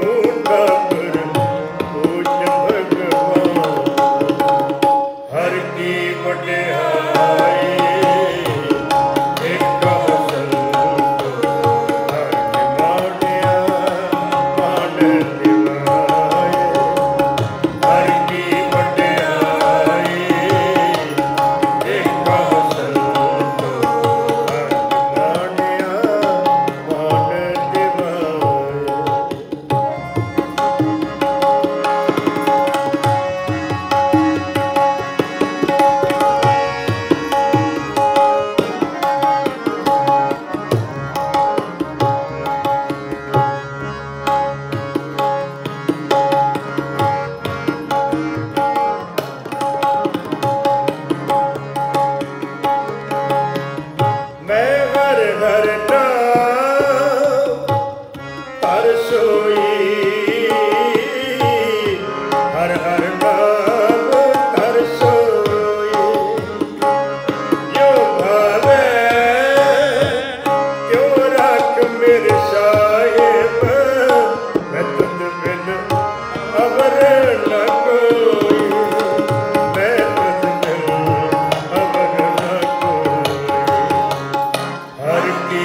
ਤੂੰ ਠਾਕੁਰ ਉੱਚ ਭਗਵਾਨ। ਹਰ ਕੀ ਵਡਿਆਈ ਦੇਖੋ ਸੰਤ ਹਰ ਨਿਮਾਣਿਆ ਮਨ ਦਿਵਾਏ। ਹਰ ਕੀ ਵਡਿਆਈ ਦੇਖੋ ਸੰਤ ਹਰ ਨਿਮਾਣਿਆ ਮਨ ਦਿਵਾਏ। ਮੈਂ ਹਰ ਹਰ ਨਾਮ ਹਰ ਸੋਈ। ਹਰ ਹਰ ਨਾਮ ਹਰ ਸੋਈ। ਜੋ ਭਾਵੇ ਤਿਉ ਰੱਖ ਮੇਰੇ ਸਾਹਿਬ। ਮੈਂ ਤੁਧ ਬਿਨ ਅਵਰ ਨ ਕੋਈ। ਮੈਂ ਤੁਧ ਬਿਨ ਅਵਰ ਨ ਕੋਈ। ਹਰ ਕੀ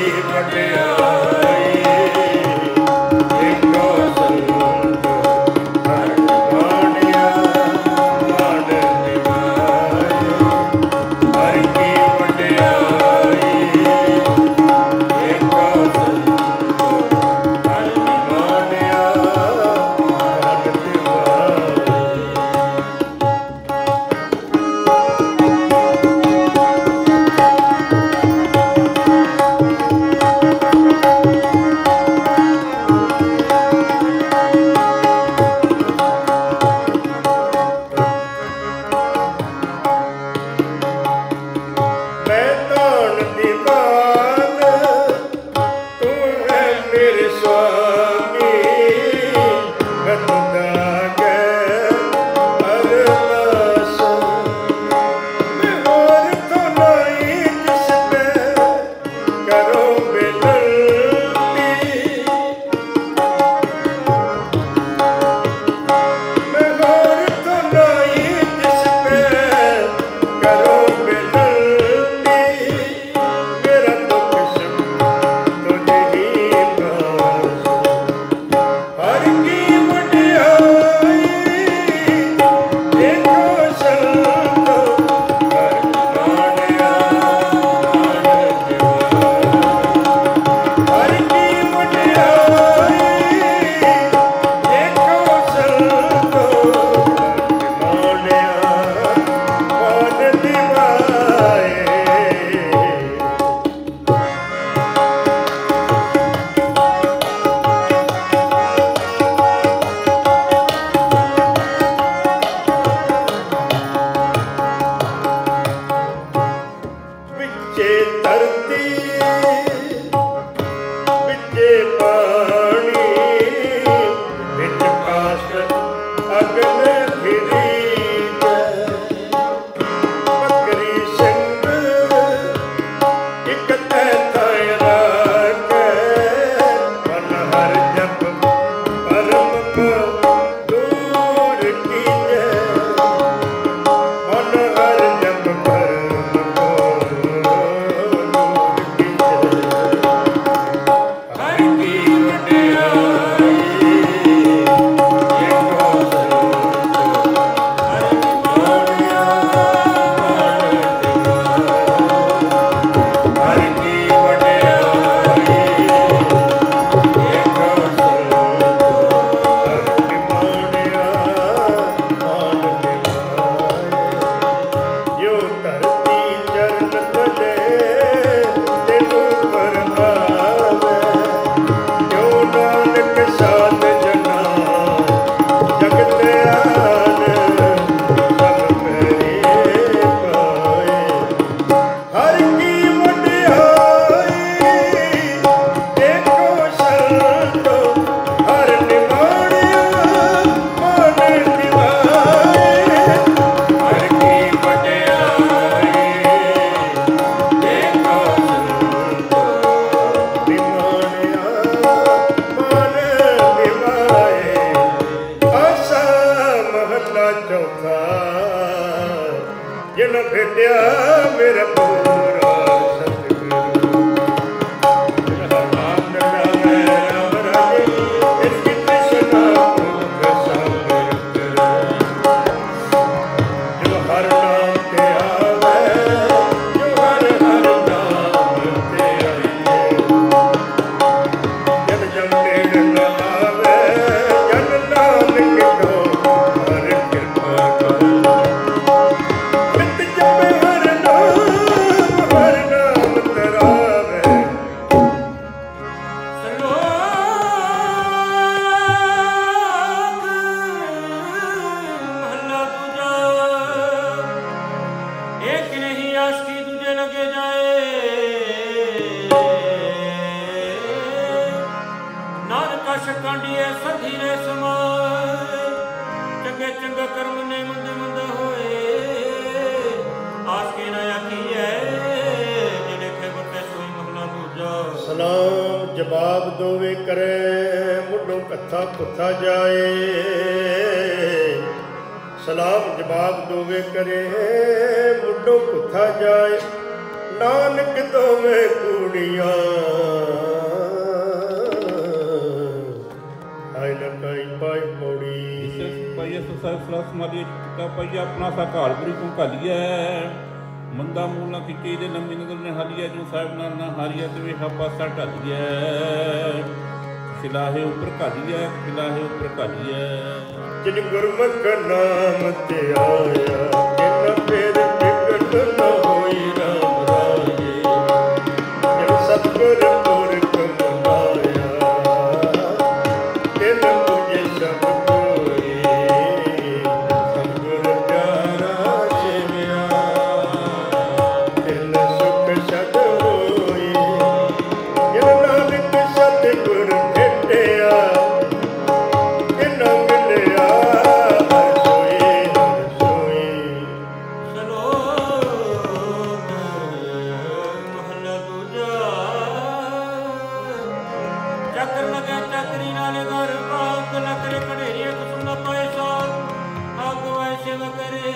ਧਰਤੀ ਵਿੱਚੇ ਪਾਣੀ ਵਿੱਚ ਕਾਸ਼ ਅਗਨ ਫਿਰੀ ਬੱਕਰੀ ਸਿੰਘ ਇੱਕ ਤੈ ਤਾਇ ਰਾਖੈ ਮਨ ਹਰ ਜਪ ਪਰਮ ਦੂਰ ਕੀਜੈ ਮਨ ਹਰ ਜਪ ਪਰਮ ਦੂਰ ਕੀਜੈ ਹਰ ਕੀ ਵਡਿਆਈ ਜਿਨ ਭੇਟਿਆ ਮੇਰਾ ਪੂਰਾ ਸਤਿਗੁਰੂ ਰਾਮ ਰਾਮ ਰਾਜੇ ਇਸ ਕੀ ਤ੍ਰਿਸ਼ਨਾ ਭੁੱਖ ਸੰਗਤ ਜੋ ਹਰ ਨਾਮ ਤੇ ਆਵੇ ਜੋ ਹਰ ਹਰ ਨਾਮ ਤੇ ਆਵੇ ਜਨ ਜਨ ਨੇੜ ਨ ਆਵੇ ਜਨ ਨਾਨਕ ਕੋ ਹਰ ਕਿਰਪਾ ਕਰ ਕਾਂਡੀਏ ਸਧੀ ਰੇ ਸਮਾਏ ਚੰਗੇ ਚੰਗਾ ਕਰਮ ਨੇ ਮੰਦੇ ਮੰਦਾ ਹੋਏ ਆਸ ਕੇ ਨਾ ਆਖੀਐ ਜਿਹਨੇ ਖੇਬਤੇ ਸੋਈ ਮਹਲਾ ਦੂਜਾ ਸਲਾਮ ਜਵਾਬ ਦੋਵੇ ਕਰੇ ਮੁੱਢੋਂ ਕੱਥਾ ਪੁੱਥਾ ਜਾਏ ਸਲਾਮ ਜਵਾਬ ਦੋਵੇ ਕਰੇ ਮੁੱਢੋਂ ਪੁੱਥਾ ਜਾਏ ਨਾਨਕ ਦੋਵੇਂ ਕੂੜੀਆਂ ਪਾਈ ਪੌੜੀ ਪਾਈਏ ਸਾਹਿਬ ਸਲਾਹ ਸਮਾਧੀ ਟਿਕਾ ਪਾਈਏ ਆਪਣਾ ਸਾਕਾਲ ਗੁਰੂ ਤੋਂ ਘਾਲੀਐ ਮੰਦਾ ਮੂਲਾਂ ਖਿੱਚੀ ਦੇ ਲੰਮੀ ਨਦਰ ਨੇ ਹਾਲੀਐ ਜੋ ਸਾਹਿਬ ਨਾਲ ਨਾ ਹਾਰੀਐ ਤੇ ਵੇਹਾ ਪਾਸਾ ਢਾਲੀਐ ਸਿਲਾਹੇ ਉੱਪਰ ਘਾਲੀਐ ਸਿਲਾਹੇ ਉੱਪਰ ਘਾਲੀਐ ਜਿਨ ਗੁਰਮੁਖ ਨਾਮ ਤੇ ਆਇਆ ਕਿਨ ਫੇਰ ਵਿਗੜ ਨ ਹੋਈ ਰਾਮ ਰਾਜੇ ਜਿਨ ਸਤਿਗੁਰ ਪੁਰਖ ਮਨਾਇਆ ਤਿਨ ਤੁਝੇ ਸਭ ਕੋਈ ਸਤਿਗੁਰ ਪਿਆਰਾ ਸੇਵਿਆ ਤਿਨ ਸੁਖ ਸਦ ਹੋਈ ਜਿਨ ਨਾਨਕ ਸਤਿਗੁਰ ਭੇਟਿਆ ਕਿਨ ਮਿਲਿਆ ਹਰ ਸੋਈ ਸਲੋਕ ਮਹਲਾ ਦੂਜਾ ਚੱਕਰ ਲਗੇ ਚੱਕਰੀ ਨਾਲੇ ਘਰ ਪਾਕ ਲਕਰੇ ਕਢੇਰੀਏ ਕੁਸੁਮ ਨਾ ਪਾਏ ਸੋ ਆਗ ਵਾਇ ਸੇਵਾ ਕਰੇ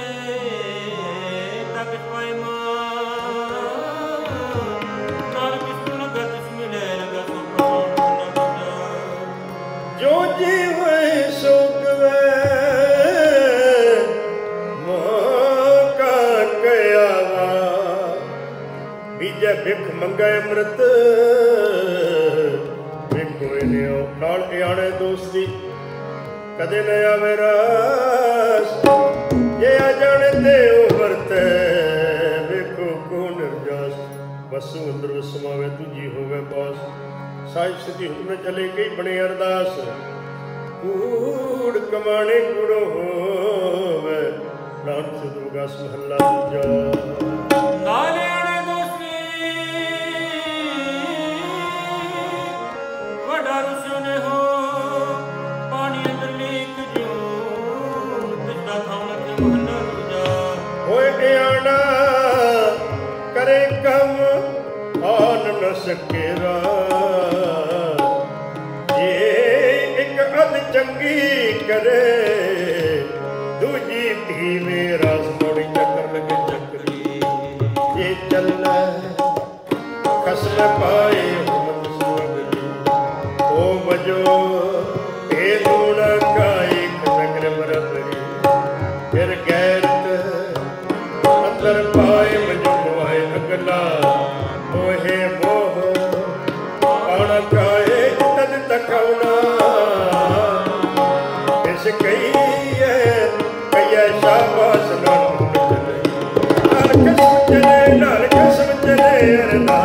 ਤਕ ਪਾਏ ਮਾਂ ਨਾਨਕ ਕਿਸ ਨੂੰ ਲਗਾ ਤਿਸ ਮਿਲੇ ਲਗਾ ਸੋ ਮਹਲਾ ਦੂਜਾ ਜੋ ਜੀਵ ਸੁਖਵੇ ਮੋਕਾ ਕਹਿਆਵਾ ਬੀਜੇ ਭਿਖ ਮੰਗੇ ਅੰਮ੍ਰਿਤ ਵੇਖੋ ਇਹਨਿਓ ਨਾਲ ਇਆਣੇ ਦੋਸਤੀ ਕਦੇ ਨ ਆਵੇ ਰਾਸ ਜੇ ਆ ਜਾਣੇ ਤੇ ਉਹ ਵਰਤੈ ਵੇਖੋ ਕੋ ਨਿਰਜਾਸ ਵਸੂ ਅੰਦਰ ਵਸਮਾਵੇ ਤੁਜੀ ਹੋਵੇ ਪਾਸ ਸਾਹਿਬ ਸਿੱਧੀ ਹੁਕਮ ਚਲੇ ਕਈ ਬਣੇ ਅਰਦਾਸ ਕੂੜ ਕਮਾਣੇ ਕੁੜੋ ਹੋਵੇ ਨਾਨਕ ਸਤਿਗੁਰ ਗਾਸ ਮਹੱਲਾ ਦੂਜਾ ਨਾਲੇ ਆਣੇ ਦੋਸਤੀ न सके ये एक अध चंगी करे दूजी धीमे रास मोड़ी चक्कर लगे चक्री ये चल खसम पाए हमत सुगली ओ बजो ए लूना का एक नगर बराबरी फिर गैरत अंदर पाए बजो मोहे अगला मोहे मोह आना काए तद तकौना इस कई है कई शाबाश नाल कसम चले अरदा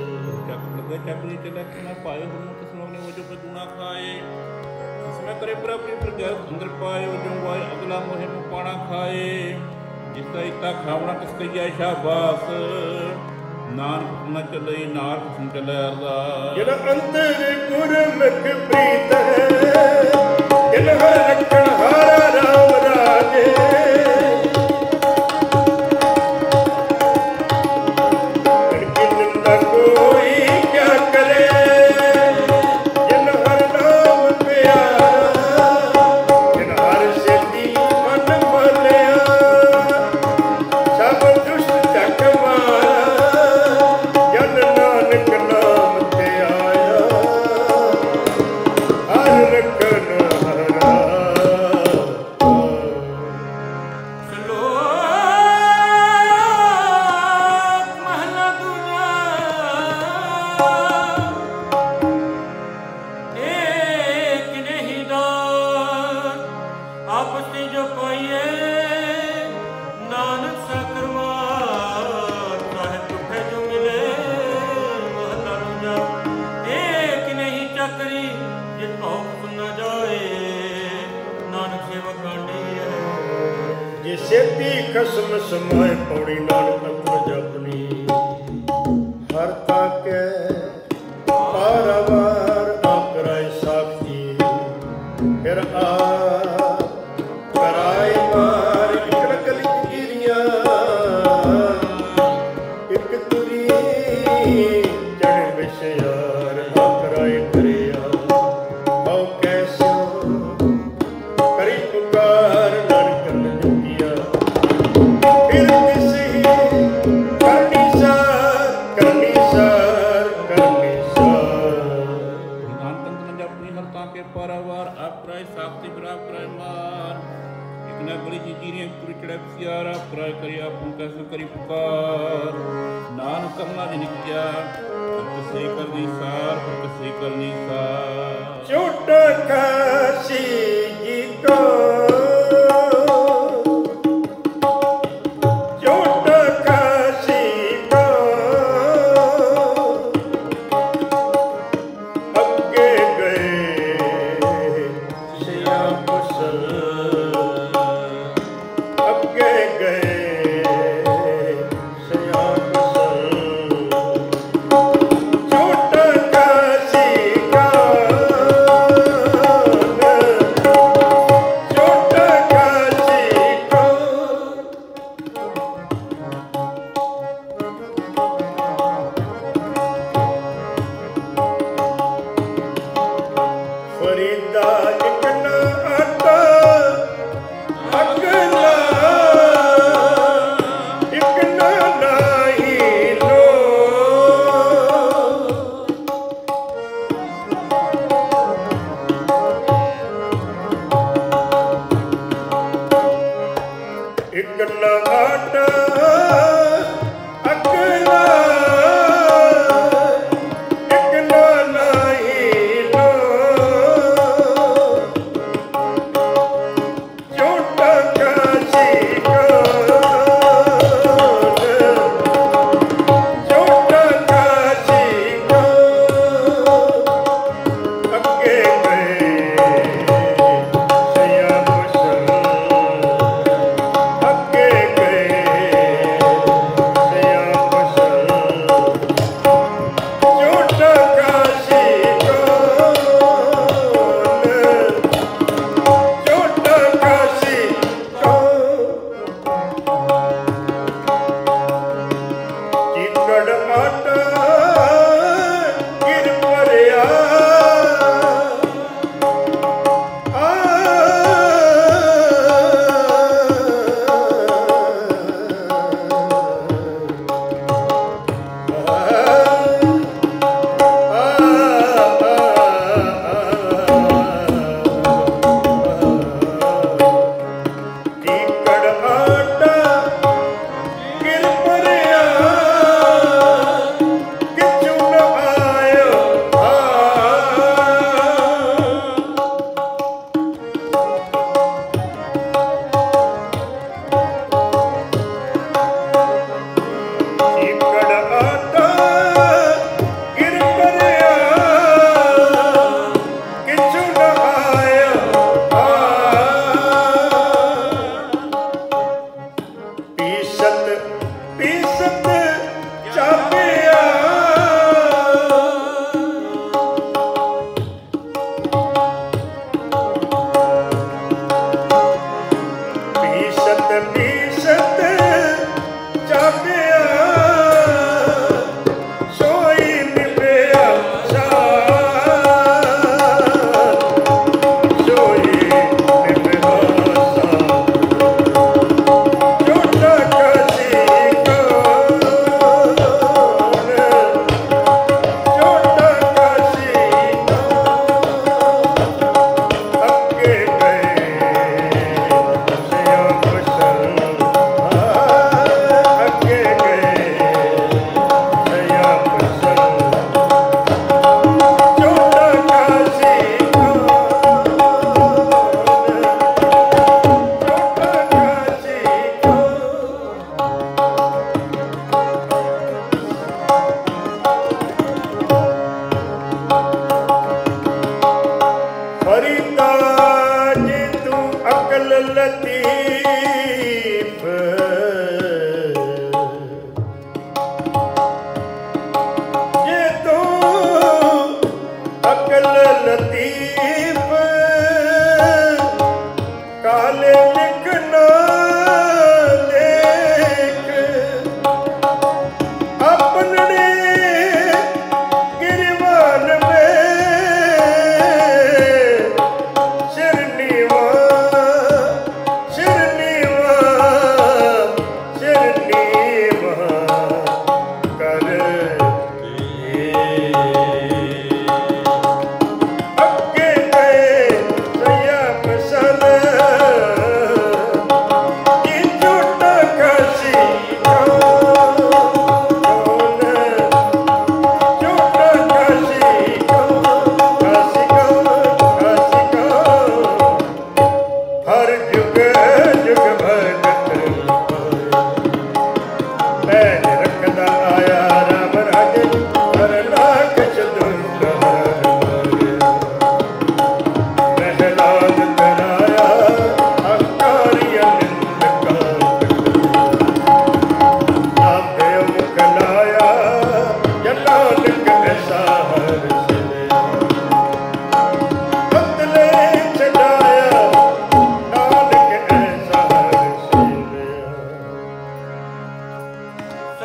चक्री चले न पाए हुमत सुनोने वो जो गुना खाए इसमें करे प्रभु प्रजा अंदर पाए वो जो वाय अगला मोहे में पाना खाए जिसका इतना खावना किसके जाए शाबाश नानक न चले नार किस्म चले अरदा जिन अंतर गुरमुख प्रीत है जिन हर रखण हारा राम राजे इनकी निंदा कोई क्या करे जिन हर नाम प्यारा जिन हर सेती मन मलिया सब दुष्ट चक मारा जन नानक नाम ते आया हर रखन हरा श्लोक महला दूजा एक नहीं दान आपसी जो पाइए नानक सा करवार चाहे दुखे जो मिले महला दूजा एक नहीं चक्री जित भौक सुना जाए नानक सेवा कांडी है जे सेती खसम समाए पौड़ी नानक अंतर जपनी हर ताके पारावार आप कराए साक्षी फिर आ कराए मार इकड़ गली गिरिया एक तुरी चढ़ विषयार आ कराए करिया आओ कैसो करी पुकार नानक न जुगिया फिर किसी करनी सार करनी सार करनी सार नानक न अपनी हरता के पारावार अपराय साक्षी बराबर कराए मार एक न बड़ी जीरी पूरी चढ़े सियारा प्राय करिया पुन कैसे करी पुकार नानक करना नित्या किसे करनी सार पर किसे करनी सार छोटा काशी जी को छोटा काशी को अगे गए श्याम कुशल अगे गए श्याम कुशल छोटा काशी का छोटा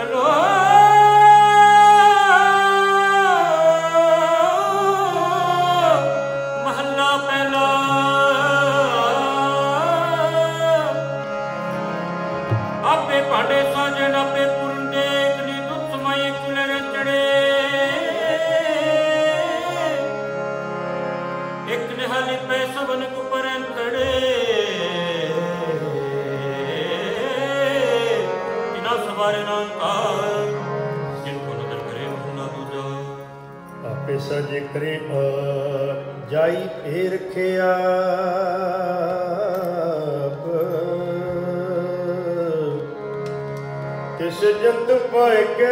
ਚਲੋ ਮਹੱਲਾ ਪਹਿਲਾ। ਆਪੇ ਭਾਂਡੇ ਸਾਜਣ ਆਪੇ ਪੂਰਨ ਦੇ ਇਕਨੀ ਦੁੱਧ ਸਮਾਈ ਕੁਲੇ ਰਚੜੇ ਇੱਕ ਨਿਹਾਲੀ ਪੈ ਸਭਨ ਕੁਪਰਨ ਖੜੇ ਤਿਨਾ ਸਵਾਰੇ ਨਾਨਕਾਰ ਜਿਨ ਕੋ ਨਦਰ ਕਰੇ ਮਹਲਾ ਦੂਜਾ। ਆਪੇ ਸਜੇ ਕਰੇ ਜਾਈ ਫੇਰ ਰਖਿਆ ਕਿਸ ਜੰਤ ਪਾਇ ਕੇ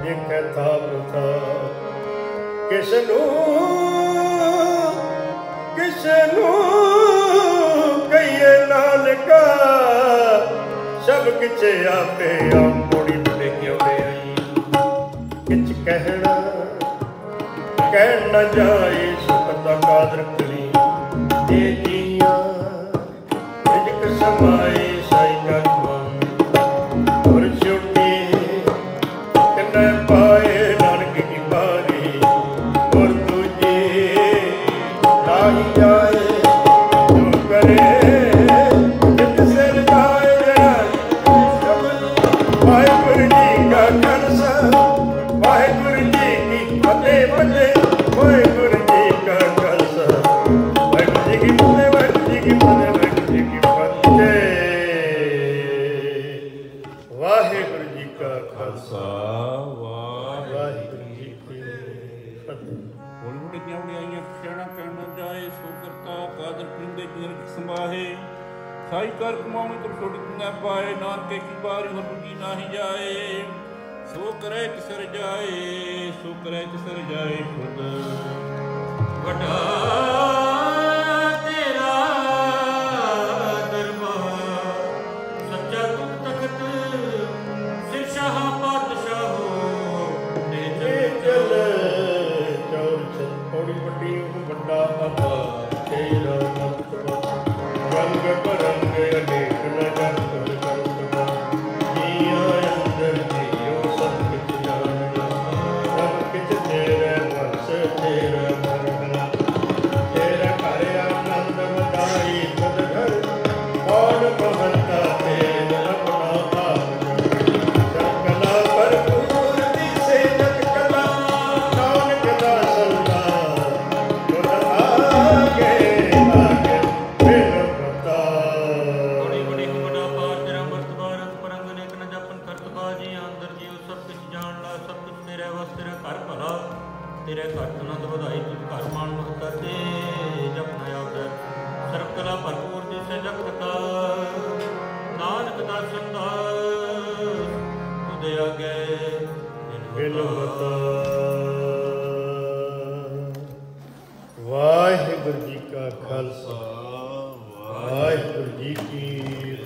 ਦੇਖੈ ਥਾਪ ਥਾਪ ਕਿਸ ਨੂੰ ਕਹੀਏ ਨਾਨਕਾ ਸਭ ਕਿਛੇ ਆਪੇ ਆਪ ਮੋੜੀ ਤੇ ਕਿਉਂ ਆਈ ਕਿਛ ਕਹਿਣਾ ਕਹਿਣ ਨਾ ਜਾਏ ਸੁਖ ਦਾ ਕਾਦਰ ਕਰੀ ਦੇ ਜੀਆਂ ਜਿਕ ਸਮਾਏ ਸਾਈ ਕਰਮ ਔਰ ਛੋਟੀ ਕਿੰਨੇ ਪਾਏ ਨਾਨਕ ਕੀ ਬਾਰੀ ਔਰ ਦੂਜੀ ਨਾਹੀ ਜਾਏ ਜੋ ਕਰੇ ਜਿਤ ਸਿਰ ਜਾਏ ਵਾਹਿਗੁਰੂ ਜੀ ਕਾ ਖਾਲਸਾ ਵਾਹਿਗੁਰੂ ਜੀ ਕੀ ਫਤਿਹ ਫਤਿਹ ਵਾਹਿਗੁਰੂ ਜੀ ਕਾ ਖਾਲਸਾ ਵਾਹਿਗੁਰੂ ਜੀ ਕੀ ਫਤਿਹ ਵਾਹਿਗੁਰੂ ਜੀ ਕੀ ਫਤਿਹ ਵਾਹਿਗੁਰੂ ਜੀ ਕੀ ਫਤਿਹ ਵਾਹਿਗੁਰੂ ਜੀ ਕਾ ਖਾਲਸਾ ਵਾਹਿਗੁਰੂ ਜੀ ਕੀ ਫਤਿਹ। ਹੌਲੀ ਹੌਲੀ ਆਈਆਂ ਕਹਿਣਾ ਕਹਿਣਾ ਜਾਏ ਸੋ ਕਰਤਾ ਕਾਦਰ ਪਿੰਦੇ ਜਿਨ ਸੰਭਾਹੇ ਸਾਈ ਕਰ ਕਮਾਉਣੀ ਤੁਰ ਛੋੜ ਨਾ ਪਾਏ ਨਾਨਕੇ ਕੀ ਬਾਰੀ ਹੋਰ ਦੂਜੀ ਨਾਹੀ ਜਾਏ ਸੋ ਕਰੇ ਕਿਸਰ ਜਾਏ ਸੋ ਕਰੇ ਕਿਸਰ ਜਾਏ ਖੁਦ ਵੱਡਾ ਤੇਰਾ ਦਰਬਾਰ ਸੱਚਾ ਤੁਧ ਤਖਤ ਸਿਰ ਸ਼ਾਹ ਪਾਤਸ਼ਾਹੋ ਦੇ ਚਲ ਚੌਰ ਛੋੜੀ ਵੱਡੀ ਵੱਡਾ ਆਪਾ ਤੇਰਾ ਮਤਬਾ ਰੰਗ ਬਰੰਗ ਅਨੇਕ ਨਗਰ ਤੁਰ ਕਰਤਵਾ ਜੀਆਂ ਅੰਦਰ ਜੀਓ ਸਭ ਕਿਛ ਜਾਣਦਾ ਸਭ ਕਿਛ ਤੇਰੇ ਵਸ ਤੇਰਾ ਮਰਨਾ ਤੇਰਾ ਘਰ ਆਨੰਦ ਵਧਾਈ ਤਦ ਘਰ ਕੌਣ ਬਹੰਤਾ ਤੇਰਾ ਆਪਣਾ ਆਪ ਸਕਲਾ ਭਰਪੂਰ ਦਿਸੇ ਜਤ ਕਲਾ ਨਾਨਕ ਦਾ ਸੱਲਾ ਤੁਧ ਆਗੇ ਬਿਨ ਪਤਾ। ਬੜੀ ਬੜੀ ਬੜਾ ਪਾਰ ਤੇਰਾ ਮਰਤਬਾ ਰਤ ਪਰੰਗ ਨੇਕ ਨ ਜਪਨ ਕਰਤ ਬਾਜੀ ਅੰਦਰ ਜੀਉ ਸਭ ਕੁਛ ਜਾਣ ਲਾ ਸਭ ਕੁਛ ਤੇਰੇ ਵਸ ਤੇਰਾ ਘਰ ਭਲਾ ਤੇਰੇ ਘਰ ਆਨੰਦ ਵਧਾਈ ਤੁਧ ਘਰ ਮਾਨ ਮਹਤਾ ਤੇ ਜਪਨ ਆਵੈ ਸਰਬ ਕਲਾ ਭਰਪੂਰ ਦਿਸੇ ਜਗਤ ਕਾ ਨਾਨਕ ਦਾ ਸੰਦਾ ਤੁਧ ਆਗੇ ਬਿਨ ਪਤਾ। ਵਾਹਿਗੁਰੂ ਜੀ ਕਾ ਖਾਲਸਾ ਵਾਹਿਗੁਰੂ ਜੀ ਕੀ